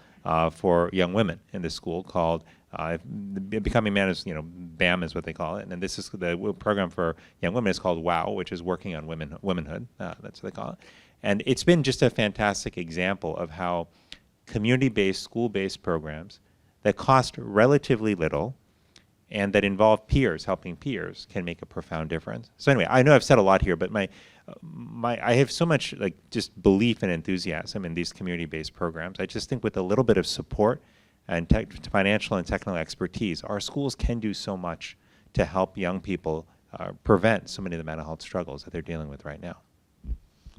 for young women in the school called Becoming a Man is, BAM is what they call it. And this is the program for young women is called WOW, which is Working on Womenhood. That's what they call it. And it's been just a fantastic example of how community-based, school-based programs that cost relatively little and that involve peers, helping peers, can make a profound difference. So anyway, I know I've said a lot here, but I have so much just belief and enthusiasm in these community-based programs. I just think with a little bit of support and financial and technical expertise, our schools can do so much to help young people prevent so many of the mental health struggles that they're dealing with right now.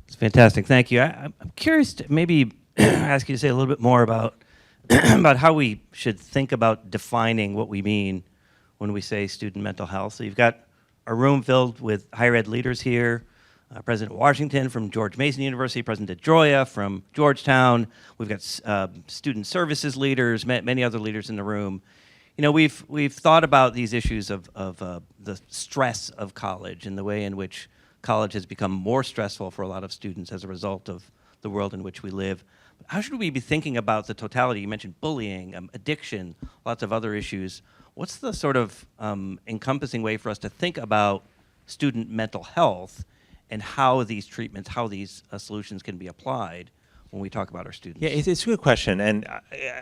It's fantastic. Thank you. I'm curious to maybe ask you to say a little bit more about about how we should think about defining what we mean when we say student mental health. So you've got a room filled with higher ed leaders here, President Washington from George Mason University, President DeGioia from Georgetown. We've got student services leaders, many other leaders in the room. We've thought about these issues of the stress of college and the way in which college has become more stressful for a lot of students as a result of the world in which we live. How should we be thinking about the totality? You mentioned bullying, addiction, lots of other issues. What's the sort of encompassing way for us to think about student mental health and how these treatments, how these solutions can be applied when we talk about our students? Yeah, it's a good question. And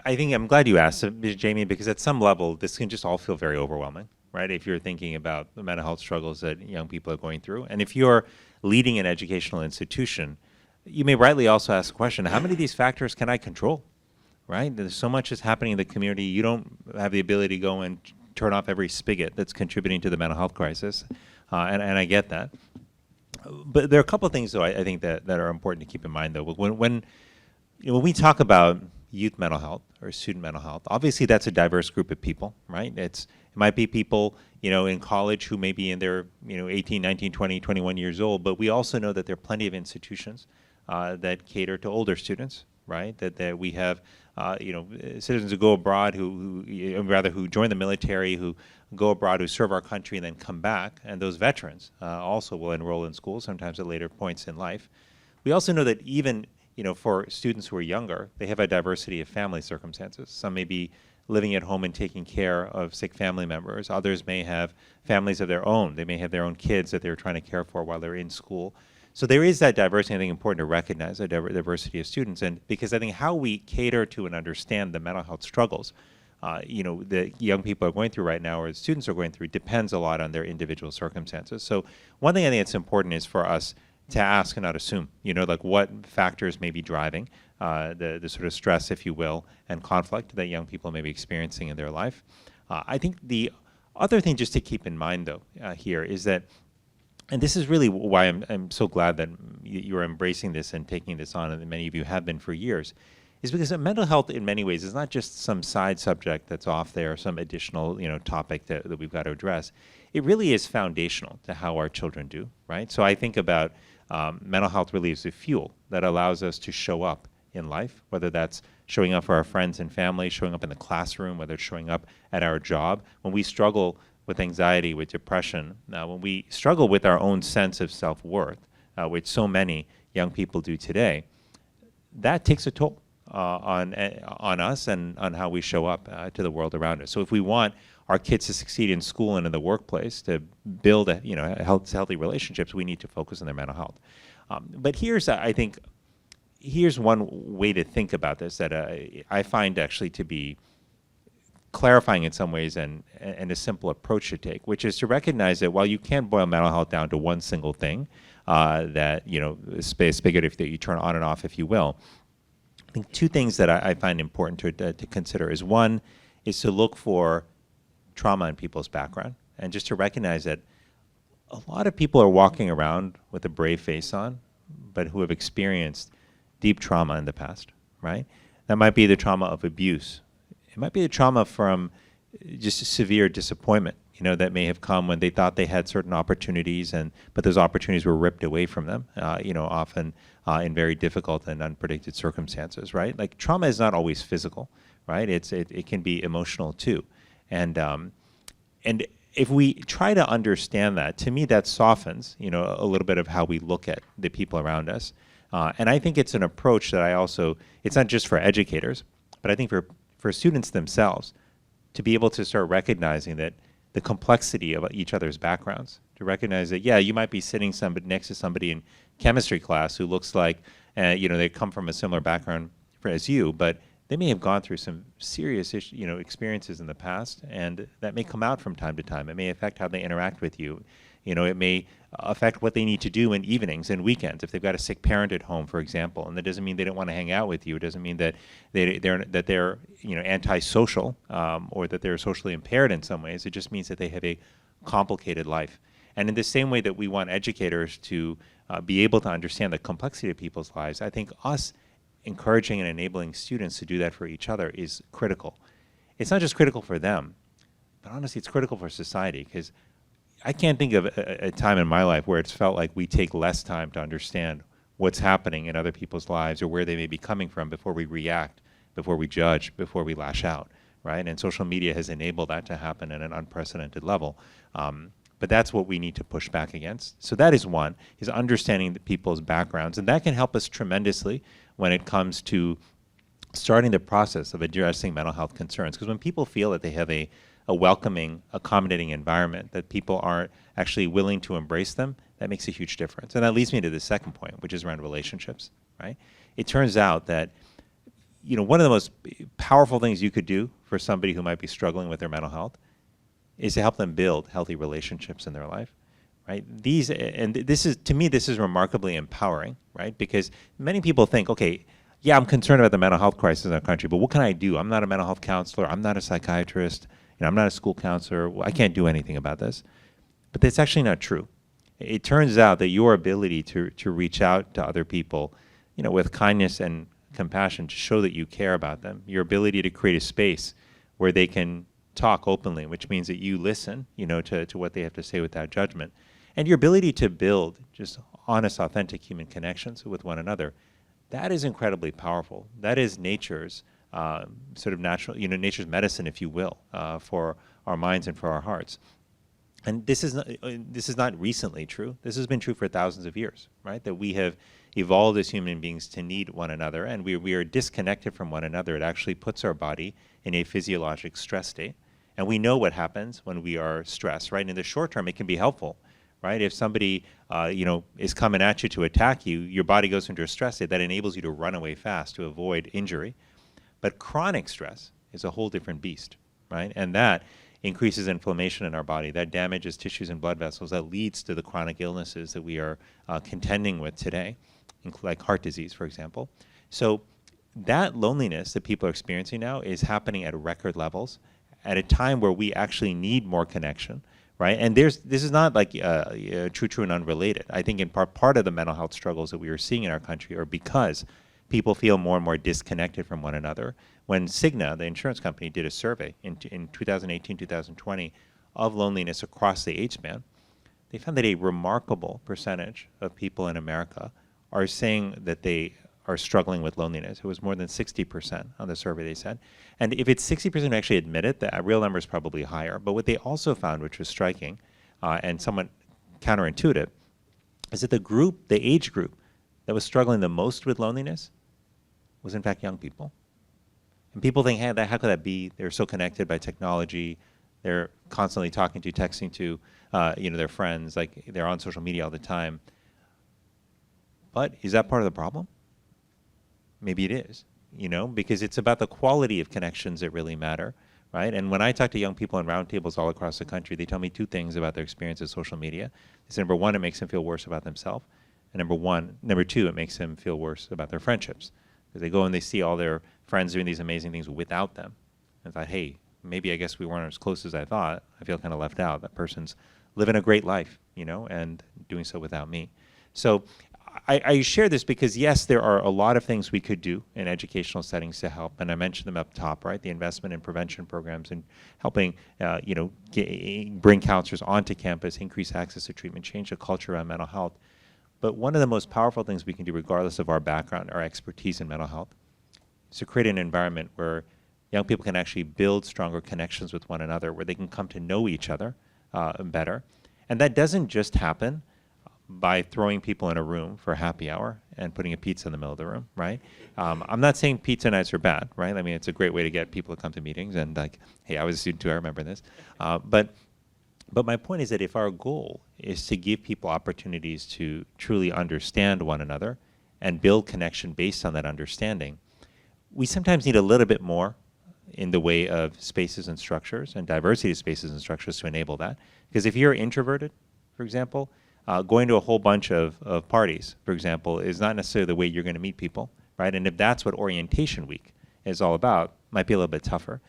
I think I'm glad you asked it, Jamie, because at some level, this can just all feel very overwhelming, right? If you're thinking about the mental health struggles that young people are going through. And if you're leading an educational institution, you may rightly also ask the question, how many of these factors can I control, right? There's so much that's happening in the community. You don't have the ability to go and turn off every spigot that's contributing to the mental health crisis. And I get that. But there are a couple of things, though, I think that are important to keep in mind, though. When we talk about youth mental health or student mental health, obviously that's a diverse group of people, right? It might be people, in college who may be in their, 18, 19, 20, 21 years old, but we also know that there are plenty of institutions that cater to older students, right? That we have, citizens who go abroad, who join the military, who go abroad, who serve our country and then come back, and those veterans also will enroll in school, sometimes at later points in life. We also know that even, for students who are younger, they have a diversity of family circumstances. Some may be living at home and taking care of sick family members. Others may have families of their own. They may have their own kids that they're trying to care for while they're in school. So there is that diversity. I think important to recognize that diversity of students, and because I think how we cater to and understand the mental health struggles, that young people are going through right now, or students are going through, depends a lot on their individual circumstances. So one thing I think that's important is for us to ask and not assume, what factors may be driving the sort of stress, if you will, and conflict that young people may be experiencing in their life. I think the other thing just to keep in mind, though, here is that, and this is really why I'm so glad that you're embracing this and taking this on, and many of you have been for years, is because mental health in many ways is not just some side subject that's off there, some additional topic that we've got to address. It really is foundational to how our children do, right? So I think about mental health really as a fuel that allows us to show up in life, whether that's showing up for our friends and family, showing up in the classroom, whether it's showing up at our job. When we struggle with anxiety, with depression, when we struggle with our own sense of self-worth, which so many young people do today, that takes a toll on us and on how we show up to the world around us. So if we want our kids to succeed in school and in the workplace, to build healthy relationships, we need to focus on their mental health. But here's one way to think about this that I find actually to be clarifying in some ways and a simple approach to take, which is to recognize that while you can't boil mental health down to one single thing, that, spigot that you turn on and off, if you will, I think two things that I find important to consider is, one is to look for trauma in people's background, and just to recognize that a lot of people are walking around with a brave face on, but who have experienced deep trauma in the past, right? That might be the trauma of abuse. It might be the trauma from just severe disappointment, that may have come when they thought they had certain opportunities, but those opportunities were ripped away from them, often in very difficult and unpredicted circumstances, right? Like, trauma is not always physical, right? It can be emotional too. And if we try to understand that, to me, that softens, a little bit of how we look at the people around us. And I think it's an approach that it's not just for educators, but I think for students themselves, to be able to start recognizing that the complexity of each other's backgrounds, to recognize that, you might be sitting next to somebody in chemistry class who looks like, they come from a similar background as you, but they may have gone through some serious experiences in the past, and that may come out from time to time. It may affect how they interact with you. It may affect what they need to do in evenings and weekends. If they've got a sick parent at home, for example, and that doesn't mean they don't want to hang out with you. It doesn't mean that they're antisocial or that they're socially impaired in some ways. It just means that they have a complicated life. And in the same way that we want educators to be able to understand the complexity of people's lives, I think us encouraging and enabling students to do that for each other is critical. It's not just critical for them, but honestly, it's critical for society, because I can't think of a time in my life where it's felt like we take less time to understand what's happening in other people's lives or where they may be coming from before we react, before we judge, before we lash out, right? And social media has enabled that to happen at an unprecedented level. But that's what we need to push back against. So that is one, is understanding the people's backgrounds. And that can help us tremendously when it comes to starting the process of addressing mental health concerns. Because when people feel that they have a welcoming, accommodating environment, that people aren't actually willing to embrace them, that makes a huge difference. And that leads me to the second point, which is around relationships, right? It turns out that, one of the most powerful things you could do for somebody who might be struggling with their mental health is to help them build healthy relationships in their life, right? To me, this is remarkably empowering, right? Because many people think, okay, I'm concerned about the mental health crisis in our country, but what can I do? I'm not a mental health counselor. I'm not a psychiatrist. I'm not a school counselor. I can't do anything about this. But that's actually not true. It turns out that your ability to reach out to other people, with kindness and compassion, to show that you care about them, your ability to create a space where they can talk openly, which means that you listen, to what they have to say without judgment, and your ability to build just honest, authentic human connections with one another, that is incredibly powerful. That is nature's sort of natural, nature's medicine, if you will, for our minds and for our hearts. And this is not recently true. This has been true for thousands of years, right? That we have evolved as human beings to need one another, and we are disconnected from one another. It actually puts our body in a physiologic stress state. And we know what happens when we are stressed, right? In the short term, it can be helpful, right? If somebody, is coming at you to attack you, your body goes into a stress state that enables you to run away fast to avoid injury. But chronic stress is a whole different beast, right? And that increases inflammation in our body. That damages tissues and blood vessels. That leads to the chronic illnesses that we are contending with today, like heart disease, for example. So that loneliness that people are experiencing now is happening at record levels at a time where we actually need more connection, right? And this is not like true and unrelated. I think in part of the mental health struggles that we are seeing in our country are because people feel more and more disconnected from one another. When Cigna, the insurance company, did a survey in 2018, 2020 of loneliness across the age span, they found that a remarkable percentage of people in America are saying that they are struggling with loneliness. It was more than 60% on the survey, they said. And if it's 60% who actually admit it, the real number is probably higher. But what they also found, which was striking and somewhat counterintuitive, is that the age group that was struggling the most with loneliness was in fact young people. And people think, hey, how could that be? They're so connected by technology. They're constantly talking to, texting to, their friends. Like they're on social media all the time. But is that part of the problem? Maybe it is, because it's about the quality of connections that really matter, right? And when I talk to young people in roundtables all across the country, they tell me two things about their experience with social media. They say, number one, it makes them feel worse about themselves. And number two, it makes them feel worse about their friendships. Because they go and they see all their friends doing these amazing things without them. And thought, hey, maybe I guess we weren't as close as I thought. I feel kind of left out. That person's living a great life, and doing so without me. So I share this because, yes, there are a lot of things we could do in educational settings to help, and I mentioned them up top, right? The investment in prevention programs and helping, bring counselors onto campus, increase access to treatment, change the culture around mental health. But one of the most powerful things we can do, regardless of our background, our expertise in mental health, is to create an environment where young people can actually build stronger connections with one another, where they can come to know each other better. And that doesn't just happen by throwing people in a room for a happy hour and putting a pizza in the middle of the room, right? I'm not saying pizza nights are bad, right? I mean, it's a great way to get people to come to meetings, and like, hey, I was a student too, I remember this. But my point is that if our goal is to give people opportunities to truly understand one another and build connection based on that understanding, we sometimes need a little bit more in the way of spaces and structures and diversity of spaces and structures to enable that. Because if you're introverted, for example, going to a whole bunch of parties, for example, is not necessarily the way you're going to meet people, right? And if that's what orientation week is all about, might be a little bit tougher.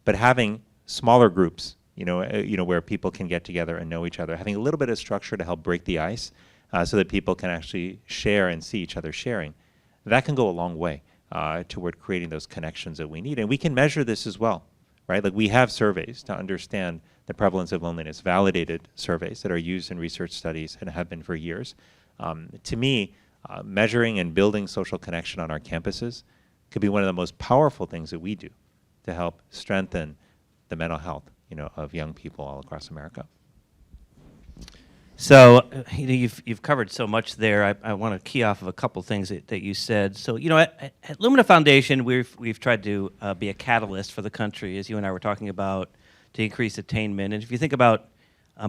But having smaller groups, where people can get together and know each other, having a little bit of structure to help break the ice so that people can actually share and see each other sharing, that can go a long way toward creating those connections that we need. And we can measure this as well, right? Like we have surveys to understand the prevalence of loneliness, validated surveys that are used in research studies and have been for years. To me, measuring and building social connection on our campuses could be one of the most powerful things that we do to help strengthen the mental health, of young people all across America. So, you've covered so much there. I want to key off of a couple things that you said. So, at Lumina Foundation, we've tried to be a catalyst for the country, as you and I were talking about, to increase attainment. And if you think about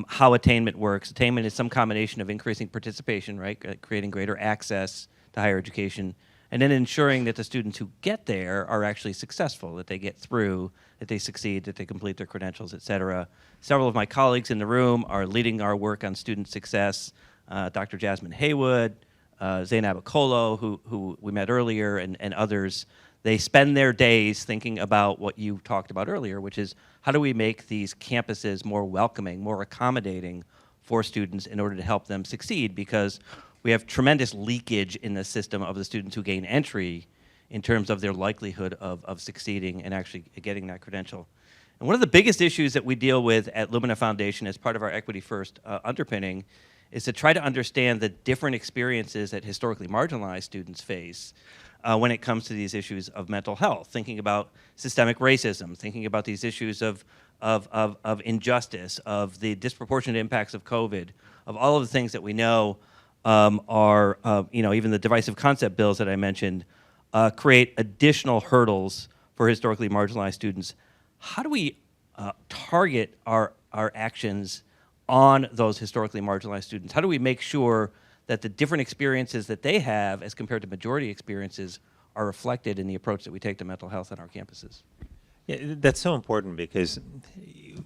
how attainment works, attainment is some combination of increasing participation, right, creating greater access to higher education, and then ensuring that the students who get there are actually successful, that they get through, that they succeed, that they complete their credentials, et cetera. Several of my colleagues in the room are leading our work on student success. Dr. Jasmine Haywood, Zainab Okolo, who we met earlier, and others. They spend their days thinking about what you talked about earlier, which is how do we make these campuses more welcoming, more accommodating for students in order to help them succeed, because we have tremendous leakage in the system of the students who gain entry in terms of their likelihood of succeeding and actually getting that credential. And one of the biggest issues that we deal with at Lumina Foundation as part of our Equity First underpinning is to try to understand the different experiences that historically marginalized students face when it comes to these issues of mental health, thinking about systemic racism, thinking about these issues of injustice, of the disproportionate impacts of COVID, of all of the things that we know are, even the divisive concept bills that I mentioned, create additional hurdles for historically marginalized students. How do we target our actions on those historically marginalized students? How do we make sure that the different experiences that they have as compared to majority experiences are reflected in the approach that we take to mental health on our campuses? Yeah, that's so important because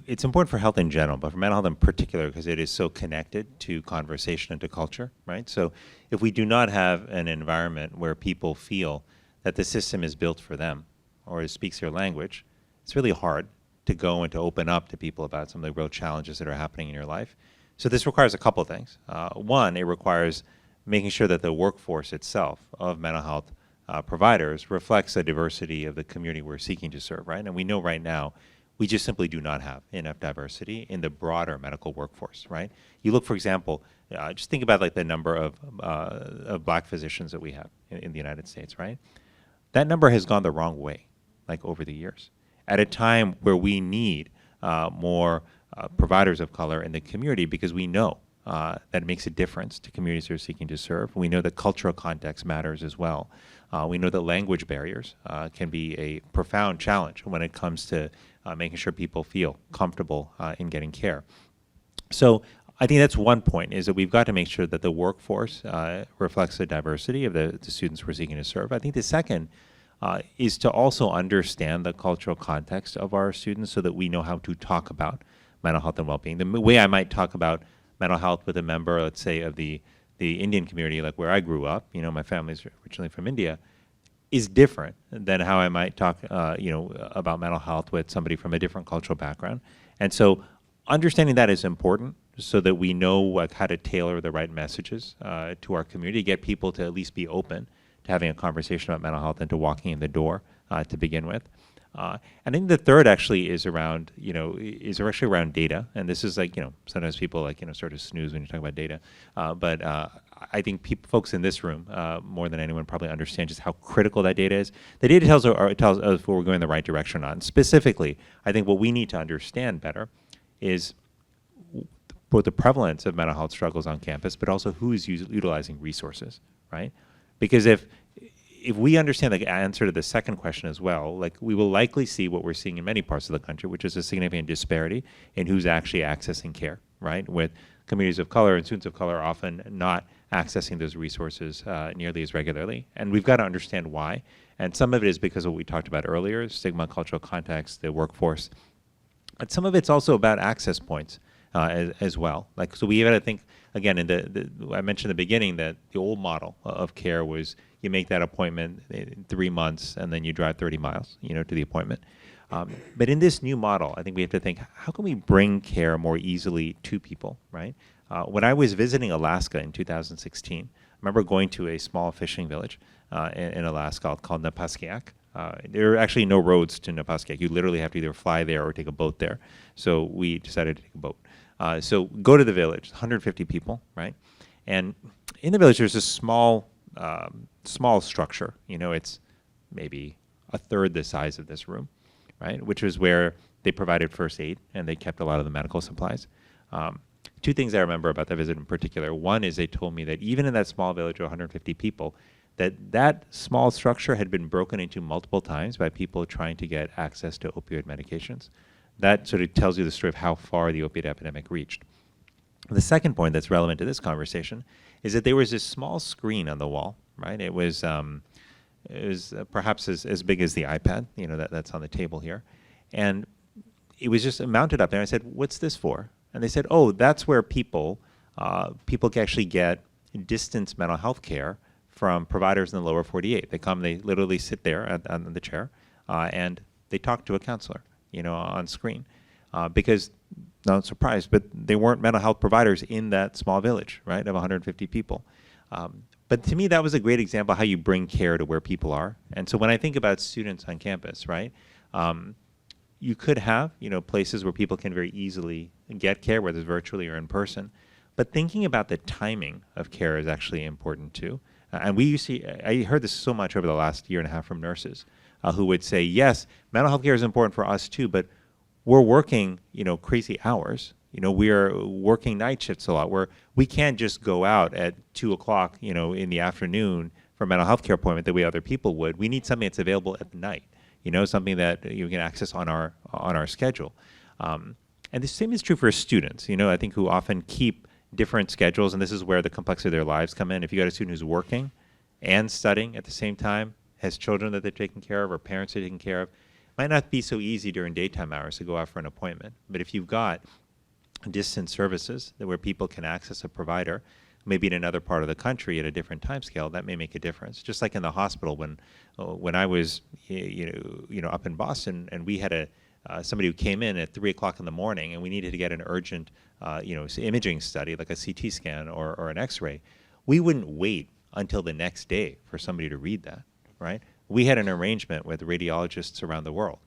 it's important for health in general, but for mental health in particular because it is so connected to conversation and to culture, right? So if we do not have an environment where people feel that the system is built for them or speaks their language, it's really hard to go and to open up to people about some of the real challenges that are happening in your life. So this requires a couple of things. One, it requires making sure that the workforce itself of mental health providers reflects the diversity of the community we're seeking to serve, right? And we know right now, we just simply do not have enough diversity in the broader medical workforce, right? You look, for example, just think about like the number of black physicians that we have in the United States, right? That number has gone the wrong way, like over the years. At a time where we need more providers of color in the community because we know that it makes a difference to communities they're seeking to serve. We know that cultural context matters as well. We know that language barriers can be a profound challenge when it comes to making sure people feel comfortable in getting care. So I think that's one point, is that we've got to make sure that the workforce reflects the diversity of the students we're seeking to serve. I think the second is to also understand the cultural context of our students so that we know how to talk about mental health and well-being. The way I might talk about mental health with a member, let's say, of the Indian community, like where I grew up, my family's originally from India, is different than how I might talk, about mental health with somebody from a different cultural background. And so understanding that is important so that we know how to tailor the right messages to our community, get people to at least be open to having a conversation about mental health and to walking in the door to begin with. And I think the third actually is around, is actually around data. And this is like, sometimes people sort of snooze when you talk about data. But I think folks in this room, more than anyone, probably understand just how critical that data is. The data tells us if we're going in the right direction or not. And specifically, I think what we need to understand better is both the prevalence of mental health struggles on campus, but also who's utilizing resources, right? Because if we understand the answer to the second question as well, like we will likely see what we're seeing in many parts of the country, which is a significant disparity in who's actually accessing care, right? With communities of color and students of color often not accessing those resources nearly as regularly. And we've got to understand why. And some of it is because of what we talked about earlier, stigma, cultural context, the workforce. But some of it's also about access points as well. Like, so we got to think, again, I mentioned in the beginning that the old model of care was you make that appointment in 3 months and then you drive 30 miles, to the appointment. But in this new model, I think we have to think, how can we bring care more easily to people, right? When I was visiting Alaska in 2016, I remember going to a small fishing village in Alaska called Napaskiak. There are actually no roads to Napaskiak. You literally have to either fly there or take a boat there. So we decided to take a boat. So go to the village, 150 people, right? And in the village, there's a small structure. It's maybe a third the size of this room, right? Which was where they provided first aid and they kept a lot of the medical supplies. Two things I remember about that visit in particular. One is they told me that even in that small village of 150 people, that small structure had been broken into multiple times by people trying to get access to opioid medications. That sort of tells you the story of how far the opioid epidemic reached. The second point that's relevant to this conversation is that there was this small screen on the wall, right? It was perhaps as big as the iPad, that's on the table here. And it was just mounted up there. I said, "What's this for?" And they said, "Oh, that's where people can actually get distance mental health care from providers in the lower 48. They come, they literally sit there on the chair, and they talk to a counselor, on screen. Because, not surprised, but they weren't mental health providers in that small village, right, of 150 people. But to me, that was a great example of how you bring care to where people are. And so when I think about students on campus, right, you could have, places where people can very easily get care, whether it's virtually or in person. But thinking about the timing of care is actually important too. And I heard this so much over the last year and a half from nurses who would say, yes, mental health care is important for us too, but we're working, crazy hours. We're working night shifts a lot where we can't just go out at 2 o'clock, in the afternoon for a mental health care appointment the way other people would. We need something that's available at night, something that you can access on our schedule. And the same is true for students, I think, who often keep different schedules, and this is where the complexity of their lives come in. If you got a student who's working and studying at the same time, has children that they're taking care of or parents they're taking care of, it might not be so easy during daytime hours to go out for an appointment. But if you've got distance services where people can access a provider maybe in another part of the country at a different time scale, that may make a difference. Just like in the hospital, when I was up in Boston, and we had somebody who came in at 3 o'clock in the morning, and we needed to get an urgent imaging study like a CT scan or an X-ray, we wouldn't wait until the next day for somebody to read that, right? We had an arrangement with radiologists around the world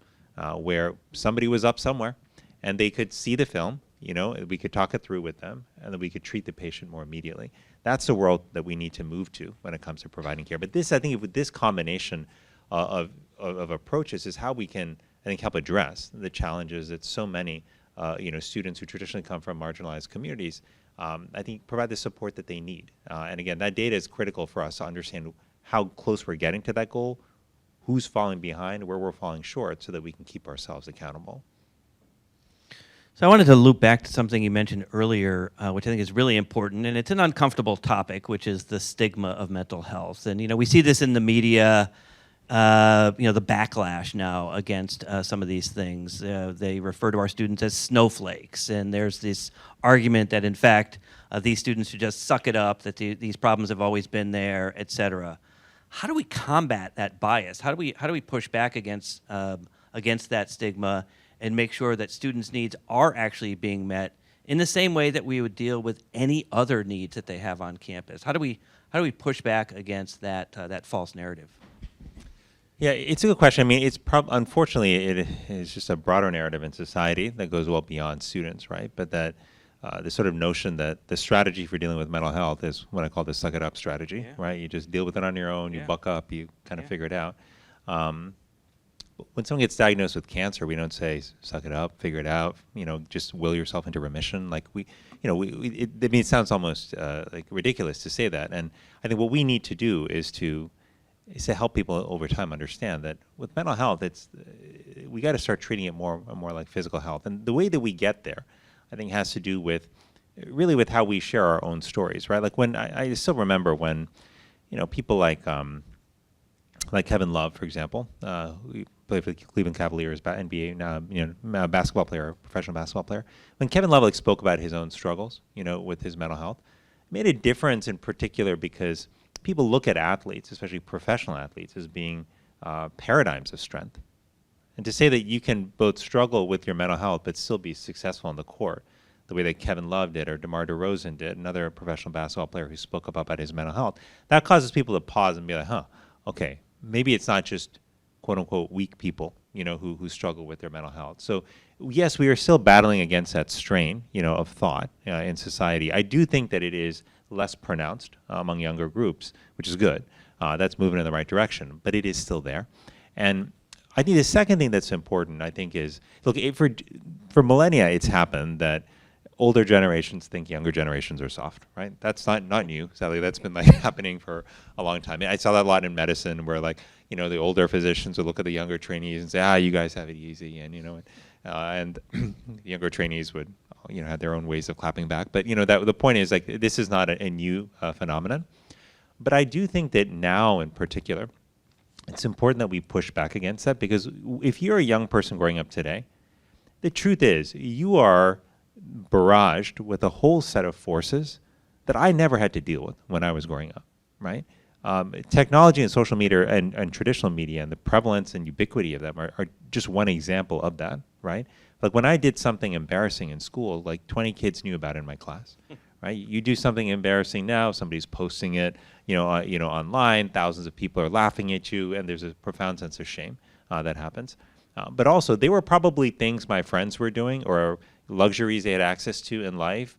where somebody was up somewhere and they could see the film, we could talk it through with them, and then we could treat the patient more immediately. That's the world that we need to move to when it comes to providing care. But this, I think, with this combination of approaches is how we can, I think, help address the challenges that so many students who traditionally come from marginalized communities, I think, provide the support that they need. And again, that data is critical for us to understand how close we're getting to that goal, who's falling behind, where we're falling short, so that we can keep ourselves accountable. So I wanted to loop back to something you mentioned earlier, which I think is really important, and it's an uncomfortable topic, which is the stigma of mental health. And we see this in the media, the backlash now against some of these things. They refer to our students as snowflakes, and there's this argument that in fact these students should just suck it up, that these problems have always been there, et cetera. How do we combat that bias? How do we push back against that stigma and make sure that students' needs are actually being met in the same way that we would deal with any other needs that they have on campus? How do we push back against that false narrative? Yeah, it's a good question. I mean, unfortunately, it is just a broader narrative in society that goes well beyond students, right? But that the sort of notion that the strategy for dealing with mental health is what I call the suck it up strategy, right? You just deal with it on your own, you buck up, you kind of figure it out. When someone gets diagnosed with cancer, we don't say, suck it up, figure it out, just will yourself into remission. Like it sounds almost like ridiculous to say that. And I think what we need to do is to help people over time understand that with mental health, we got to start treating it more like physical health. And the way that we get there, I think, has to do with how we share our own stories, right? Like when I still remember when, people like Kevin Love, for example, who played for the Cleveland Cavaliers, NBA basketball player, professional basketball player. When Kevin Love spoke about his own struggles, with his mental health, it made a difference in particular because people look at athletes, especially professional athletes, as being paradigms of strength. And to say that you can both struggle with your mental health but still be successful on the court, the way that Kevin Love did or DeMar DeRozan did, another professional basketball player who spoke up about his mental health, that causes people to pause and be like, okay, maybe it's not just quote-unquote weak people, who struggle with their mental health. So yes, we are still battling against that strain, of thought in society. I do think that it is less pronounced among younger groups, which is good. That's moving in the right direction, but it is still there. And I think the second thing that's important, I think, is, look, for millennia, it's happened that older generations think younger generations are soft, right? That's not new, sadly. That's been happening for a long time. I saw that a lot in medicine, where the older physicians would look at the younger trainees and say, you guys have it easy, and and the younger trainees would have their own ways of clapping back. But the point is, this is not a new phenomenon. But I do think that now, in particular, it's important that we push back against that, because if you're a young person growing up today, the truth is you are barraged with a whole set of forces that I never had to deal with when I was growing up, right? Technology and social media and traditional media and the prevalence and ubiquity of them are just one example of that, right? Like when I did something embarrassing in school, 20 kids knew about it in my class, right? You do something embarrassing now, somebody's posting it, online, thousands of people are laughing at you, and there's a profound sense of shame that happens. But also, they were probably things my friends were doing or luxuries they had access to in life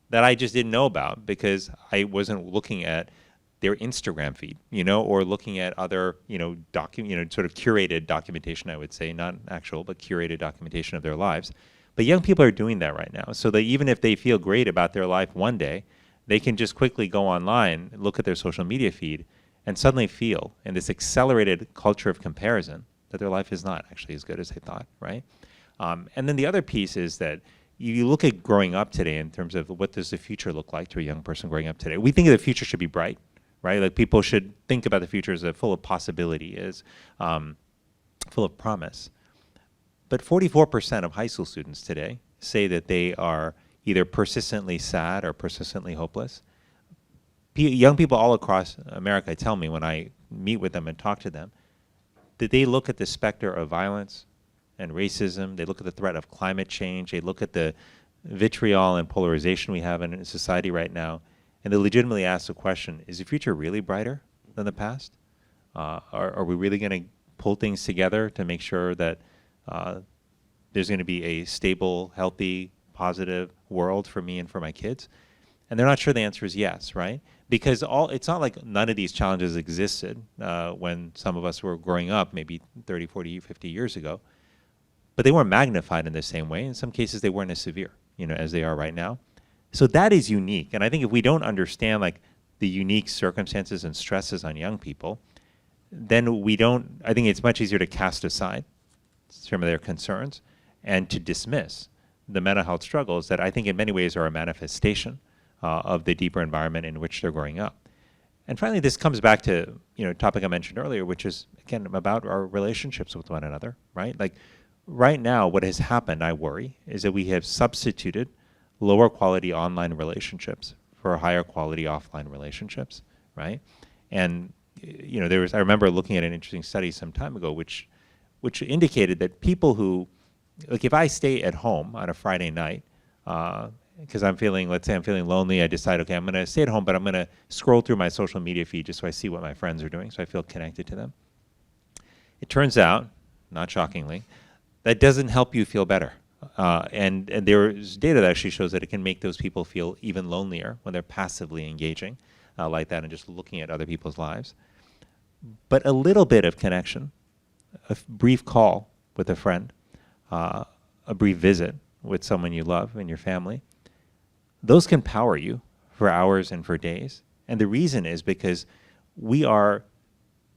that I just didn't know about because I wasn't looking at their Instagram feed, or looking at other, sort of curated documentation, I would say, not actual, but curated documentation of their lives. But young people are doing that right now. So that even if they feel great about their life one day, they can just quickly go online, look at their social media feed, and suddenly feel in this accelerated culture of comparison that their life is not actually as good as they thought, right? And then the other piece is that you look at growing up today in terms of what does the future look like to a young person growing up today. We think the future should be bright, right? Like people should think about the future as full of possibility, as full of promise. But 44% of high school students today say that they are either persistently sad or persistently hopeless. young people all across America tell me when I meet with them and talk to them that they look at the specter of violence and racism, they look at the threat of climate change, they look at the vitriol and polarization we have in society right now, and they legitimately ask the question, is the future really brighter than the past? Are we really going to pull things together to make sure that there's going to be a stable, healthy, positive world for me and for my kids? And they're not sure the answer is yes, right? Because it's not like none of these challenges existed when some of us were growing up, maybe 30, 40, 50 years ago. But they weren't magnified in the same way. In some cases, they weren't as severe, as they are right now. So that is unique. And I think if we don't understand like the unique circumstances and stresses on young people, then I think it's much easier to cast aside some of their concerns and to dismiss the mental health struggles that I think in many ways are a manifestation of the deeper environment in which they're growing up. And finally, this comes back to a topic I mentioned earlier, which is, again, about our relationships with one another, right? Like right now, what has happened, I worry, is that we have substituted lower quality online relationships for higher quality offline relationships, right? And I remember looking at an interesting study some time ago, which indicated that people who, like if I stay at home on a Friday night, because let's say I'm feeling lonely, I decide, okay, I'm going to stay at home, but I'm going to scroll through my social media feed just so I see what my friends are doing, so I feel connected to them. It turns out, not shockingly, that doesn't help you feel better. And there's data that actually shows that it can make those people feel even lonelier when they're passively engaging like that and just looking at other people's lives. But a little bit of connection, a brief call with a friend, a brief visit with someone you love in your family, those can power you for hours and for days. And the reason is because we are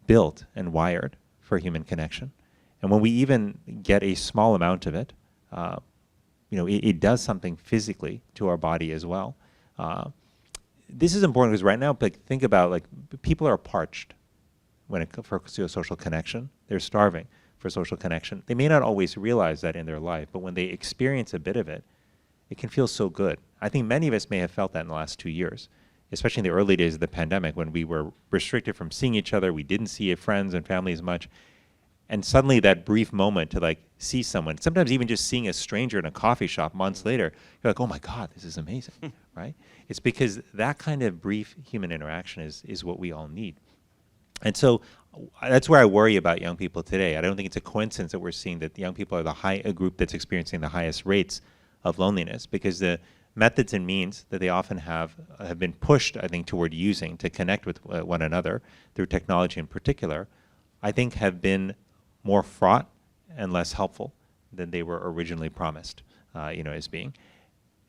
built and wired for human connection. And when we even get a small amount of it, it does something physically to our body as well. This is important because right now, think about people are parched for social connection. They're starving for social connection. They may not always realize that in their life, but when they experience a bit of it, it can feel so good. I think many of us may have felt that in the last 2 years, especially in the early days of the pandemic when we were restricted from seeing each other. We didn't see friends and family as much. And suddenly that brief moment to see someone, sometimes even just seeing a stranger in a coffee shop months later, you're like, oh my God, this is amazing, right? It's because that kind of brief human interaction is what we all need. And so that's where I worry about young people today. I don't think it's a coincidence that we're seeing that young people are a group that's experiencing the highest rates of loneliness, because the methods and means that they often have been pushed, I think, toward using to connect with one another through technology in particular, I think have been more fraught and less helpful than they were originally promised, as being.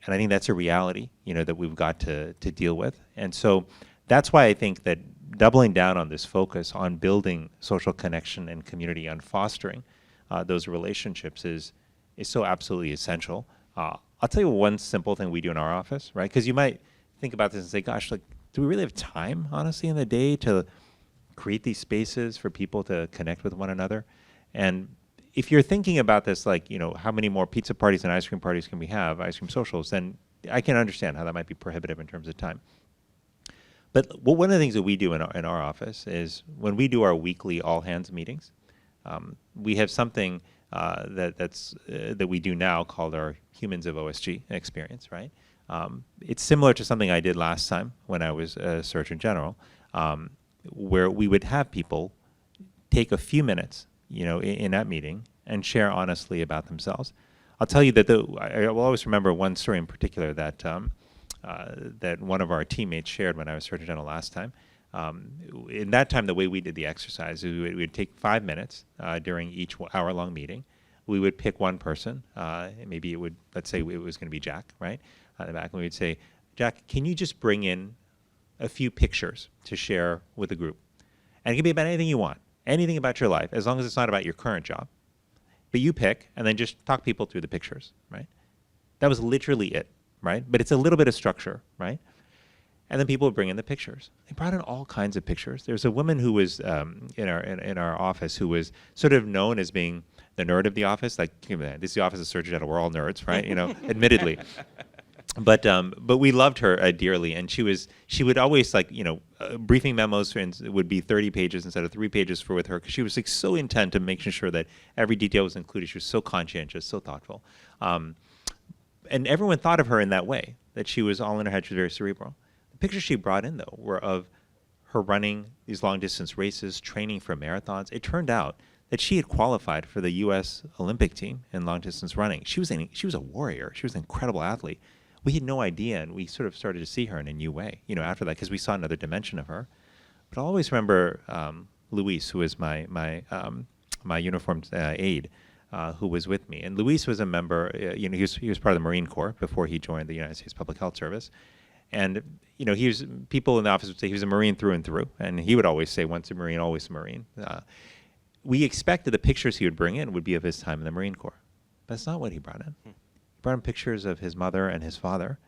And I think that's a reality, that we've got to deal with. And so that's why I think that doubling down on this focus on building social connection and community, on fostering those relationships is so absolutely essential. I'll tell you one simple thing we do in our office, right? Because you might think about this and say, gosh, do we really have time, honestly, in the day to create these spaces for people to connect with one another? And if you're thinking about this, how many more pizza parties and ice cream parties can we have, ice cream socials, then I can understand how that might be prohibitive in terms of time. But one of the things that we do in our office is when we do our weekly all-hands meetings, we have something that we do now called our Humans of OSG experience, right? It's similar to something I did last time when I was Surgeon General, where we would have people take a few minutes, in that meeting and share honestly about themselves. I'll tell you that I will always remember one story in particular that that one of our teammates shared when I was Surgeon General last time. In that time, the way we did the exercise, we would take 5 minutes during each hour-long meeting. We would pick one person. Maybe let's say it was going to be Jack, right? On the back, and we would say, Jack, can you just bring in a few pictures to share with the group? And it can be about anything you want, anything about your life, as long as it's not about your current job. But you pick, and then just talk people through the pictures, right? That was literally it, right? But it's a little bit of structure, right? And then people would bring in the pictures. They brought in all kinds of pictures. There's a woman who was in our office who was sort of known as being the nerd of the office. This is the office of Surgeon General. We're all nerds, right? Admittedly. But we loved her dearly, and she would always briefing memos would be 30 pages instead of 3 pages for with her, because she was like so intent on making sure that every detail was included. She was so conscientious, so thoughtful, and everyone thought of her in that way, that she was all in her head. She was very cerebral. The pictures she brought in though were of her running these long distance races, training for marathons. It turned out that she had qualified for the U.S. Olympic team in long distance running. She was a warrior. She was an incredible athlete. We had no idea, and we sort of started to see her in a new way, after that, because we saw another dimension of her. But I'll always remember Luis, who was my uniformed aide, who was with me. And Luis was a member, he was part of the Marine Corps before he joined the United States Public Health Service. And, people in the office would say he was a Marine through and through. And he would always say, once a Marine, always a Marine. We expected the pictures he would bring in would be of his time in the Marine Corps. But that's not what he brought in. He brought in pictures of his mother and his father.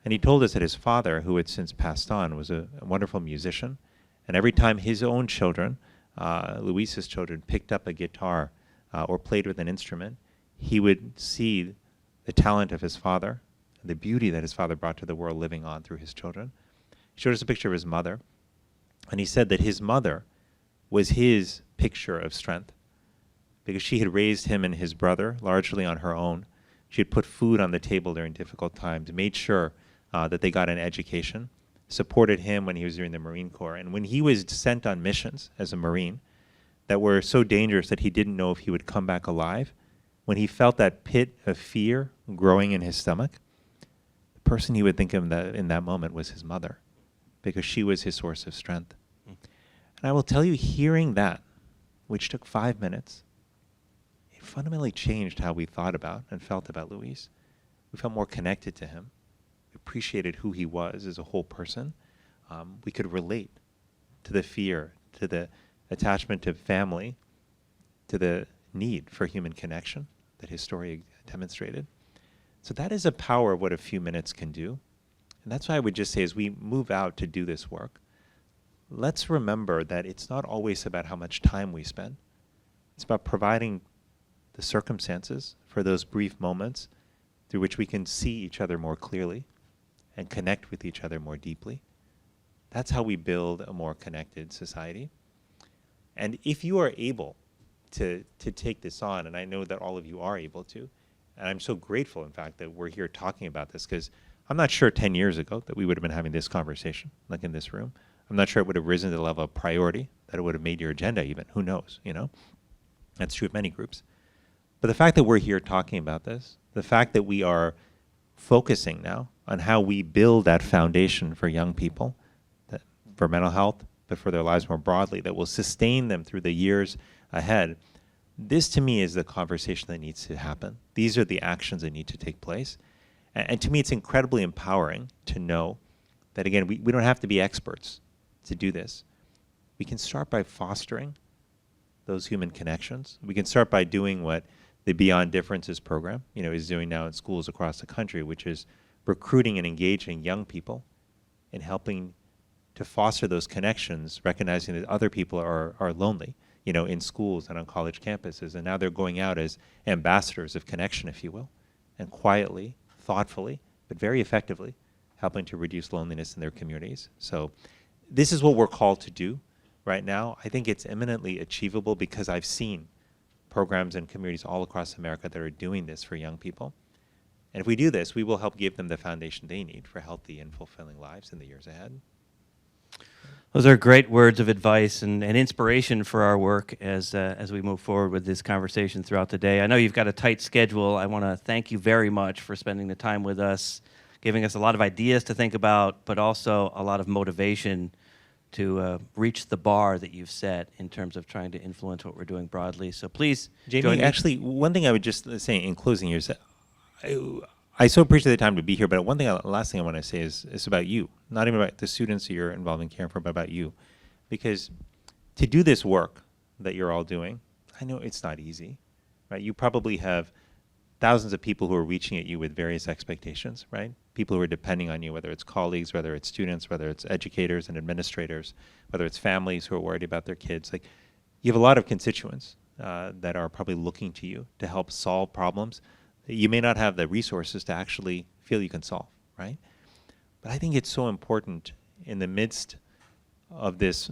And he told us that his father, who had since passed on, was a wonderful musician. And every time his own children, Luis's children, picked up a guitar or played with an instrument, he would see the talent of his father, the beauty that his father brought to the world living on through his children. He showed us a picture of his mother. And he said that his mother was his picture of strength, because she had raised him and his brother largely on her own. She had put food on the table during difficult times, made sure that they got an education, supported him when he was doing the Marine Corps. And when he was sent on missions as a Marine that were so dangerous that he didn't know if he would come back alive, when he felt that pit of fear growing in his stomach, the person he would think of in that moment was his mother, because she was his source of strength. And I will tell you, hearing that, which took 5 minutes, it fundamentally changed how we thought about and felt about Luis. We felt more connected to him. We appreciated who he was as a whole person. We could relate to the fear, to the attachment to family, to the need for human connection that his story demonstrated. So that is a power of what a few minutes can do. And that's why I would just say, as we move out to do this work, let's remember that it's not always about how much time we spend. It's about providing the circumstances for those brief moments through which we can see each other more clearly and connect with each other more deeply. That's how we build a more connected society. And if you are able to take this on, and I know that all of you are able to, and I'm so grateful, in fact, that we're here talking about this, because I'm not sure 10 years ago that we would have been having this conversation, like in this room. I'm not sure it would have risen to the level of priority, that it would have made your agenda even. Who knows, That's true of many groups. But the fact that we're here talking about this, the fact that we are focusing now on how we build that foundation for young people, for mental health, but for their lives more broadly, that will sustain them through the years ahead, this to me is the conversation that needs to happen. These are the actions that need to take place. And to me, it's incredibly empowering to know that, again, we don't have to be experts to do this. We can start by fostering those human connections. We can start by doing what the Beyond Differences program, is doing now in schools across the country, which is recruiting and engaging young people and helping to foster those connections, recognizing that other people are lonely, in schools and on college campuses. And now they're going out as ambassadors of connection, if you will, and quietly, thoughtfully, but very effectively helping to reduce loneliness in their communities. So this is what we're called to do right now. I think it's eminently achievable because I've seen programs and communities all across America that are doing this for young people. And if we do this, we will help give them the foundation they need for healthy and fulfilling lives in the years ahead. Those are great words of advice and inspiration for our work as we move forward with this conversation throughout the day. I know you've got a tight schedule. I want to thank you very much for spending the time with us, giving us a lot of ideas to think about, but also a lot of motivation to reach the bar that you've set in terms of trying to influence what we're doing broadly. So please, Jamie, actually, one thing I would just say in closing here is that I so appreciate the time to be here, but last thing I want to say is about you, not even about the students that you're involved in caring for, but about you. Because to do this work that you're all doing, I know it's not easy, right? You probably have thousands of people who are reaching at you with various expectations, right? People who are depending on you, whether it's colleagues, whether it's students, whether it's educators and administrators, whether it's families who are worried about their kids. Like, you have a lot of constituents that are probably looking to you to help solve problems that you may not have the resources to actually feel you can solve. right? But I think it's so important in the midst of this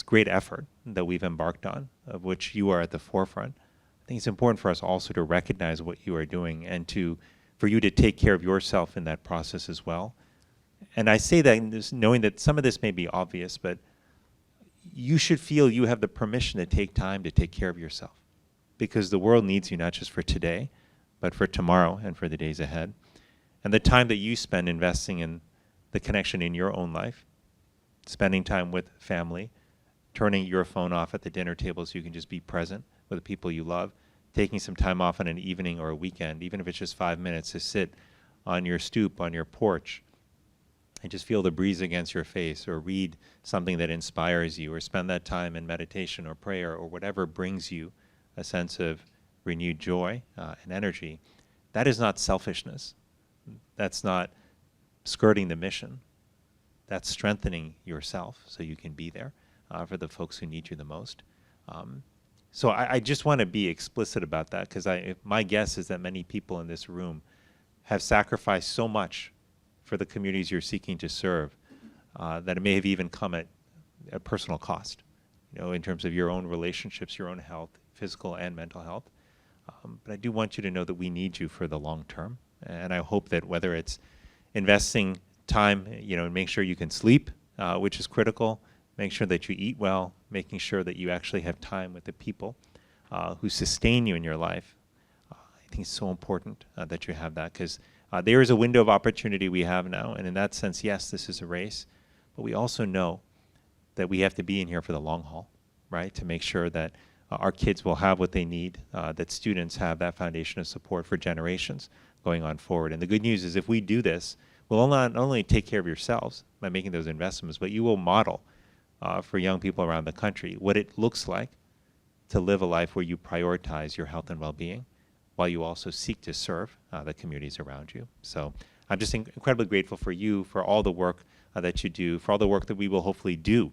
great effort that we've embarked on, of which you are at the forefront. I think it's important for us also to recognize what you are doing and for you to take care of yourself in that process as well. And I say that knowing that some of this may be obvious, but you should feel you have the permission to take time to take care of yourself, because the world needs you not just for today, but for tomorrow and for the days ahead. And the time that you spend investing in the connection in your own life, spending time with family, turning your phone off at the dinner table so you can just be present with the people you love, taking some time off on an evening or a weekend, even if it's just 5 minutes, to sit on your stoop, on your porch, and just feel the breeze against your face, or read something that inspires you, or spend that time in meditation or prayer or whatever brings you a sense of renewed joy and energy. That is not selfishness. That's not skirting the mission. That's strengthening yourself so you can be there for the folks who need you the most. So I just want to be explicit about that, because my guess is that many people in this room have sacrificed so much for the communities you're seeking to serve that it may have even come at a personal cost, in terms of your own relationships, your own health, physical and mental health. But I do want you to know that we need you for the long term. And I hope that whether it's investing time, and make sure you can sleep, which is critical, make sure that you eat well, making sure that you actually have time with the people who sustain you in your life. I think it's so important that you have that, because there is a window of opportunity we have now. And in that sense, yes, this is a race, but we also know that we have to be in here for the long haul, right? To make sure that our kids will have what they need, that students have that foundation of support for generations going on forward. And the good news is, if we do this, we'll not only take care of yourselves by making those investments, but you will model for young people around the country what it looks like to live a life where you prioritize your health and well-being, while you also seek to serve the communities around you. So I'm just incredibly grateful for you, for all the work that you do, for all the work that we will hopefully do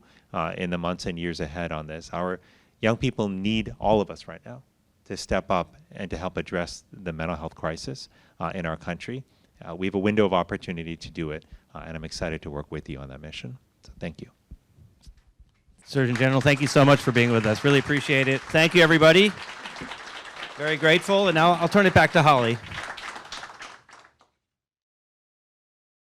in the months and years ahead on this. Our young people need all of us right now to step up and to help address the mental health crisis in our country. We have a window of opportunity to do it, and I'm excited to work with you on that mission. So thank you. Surgeon General, thank you so much for being with us. Really appreciate it. Thank you, everybody. Very grateful. And now I'll turn it back to Holly.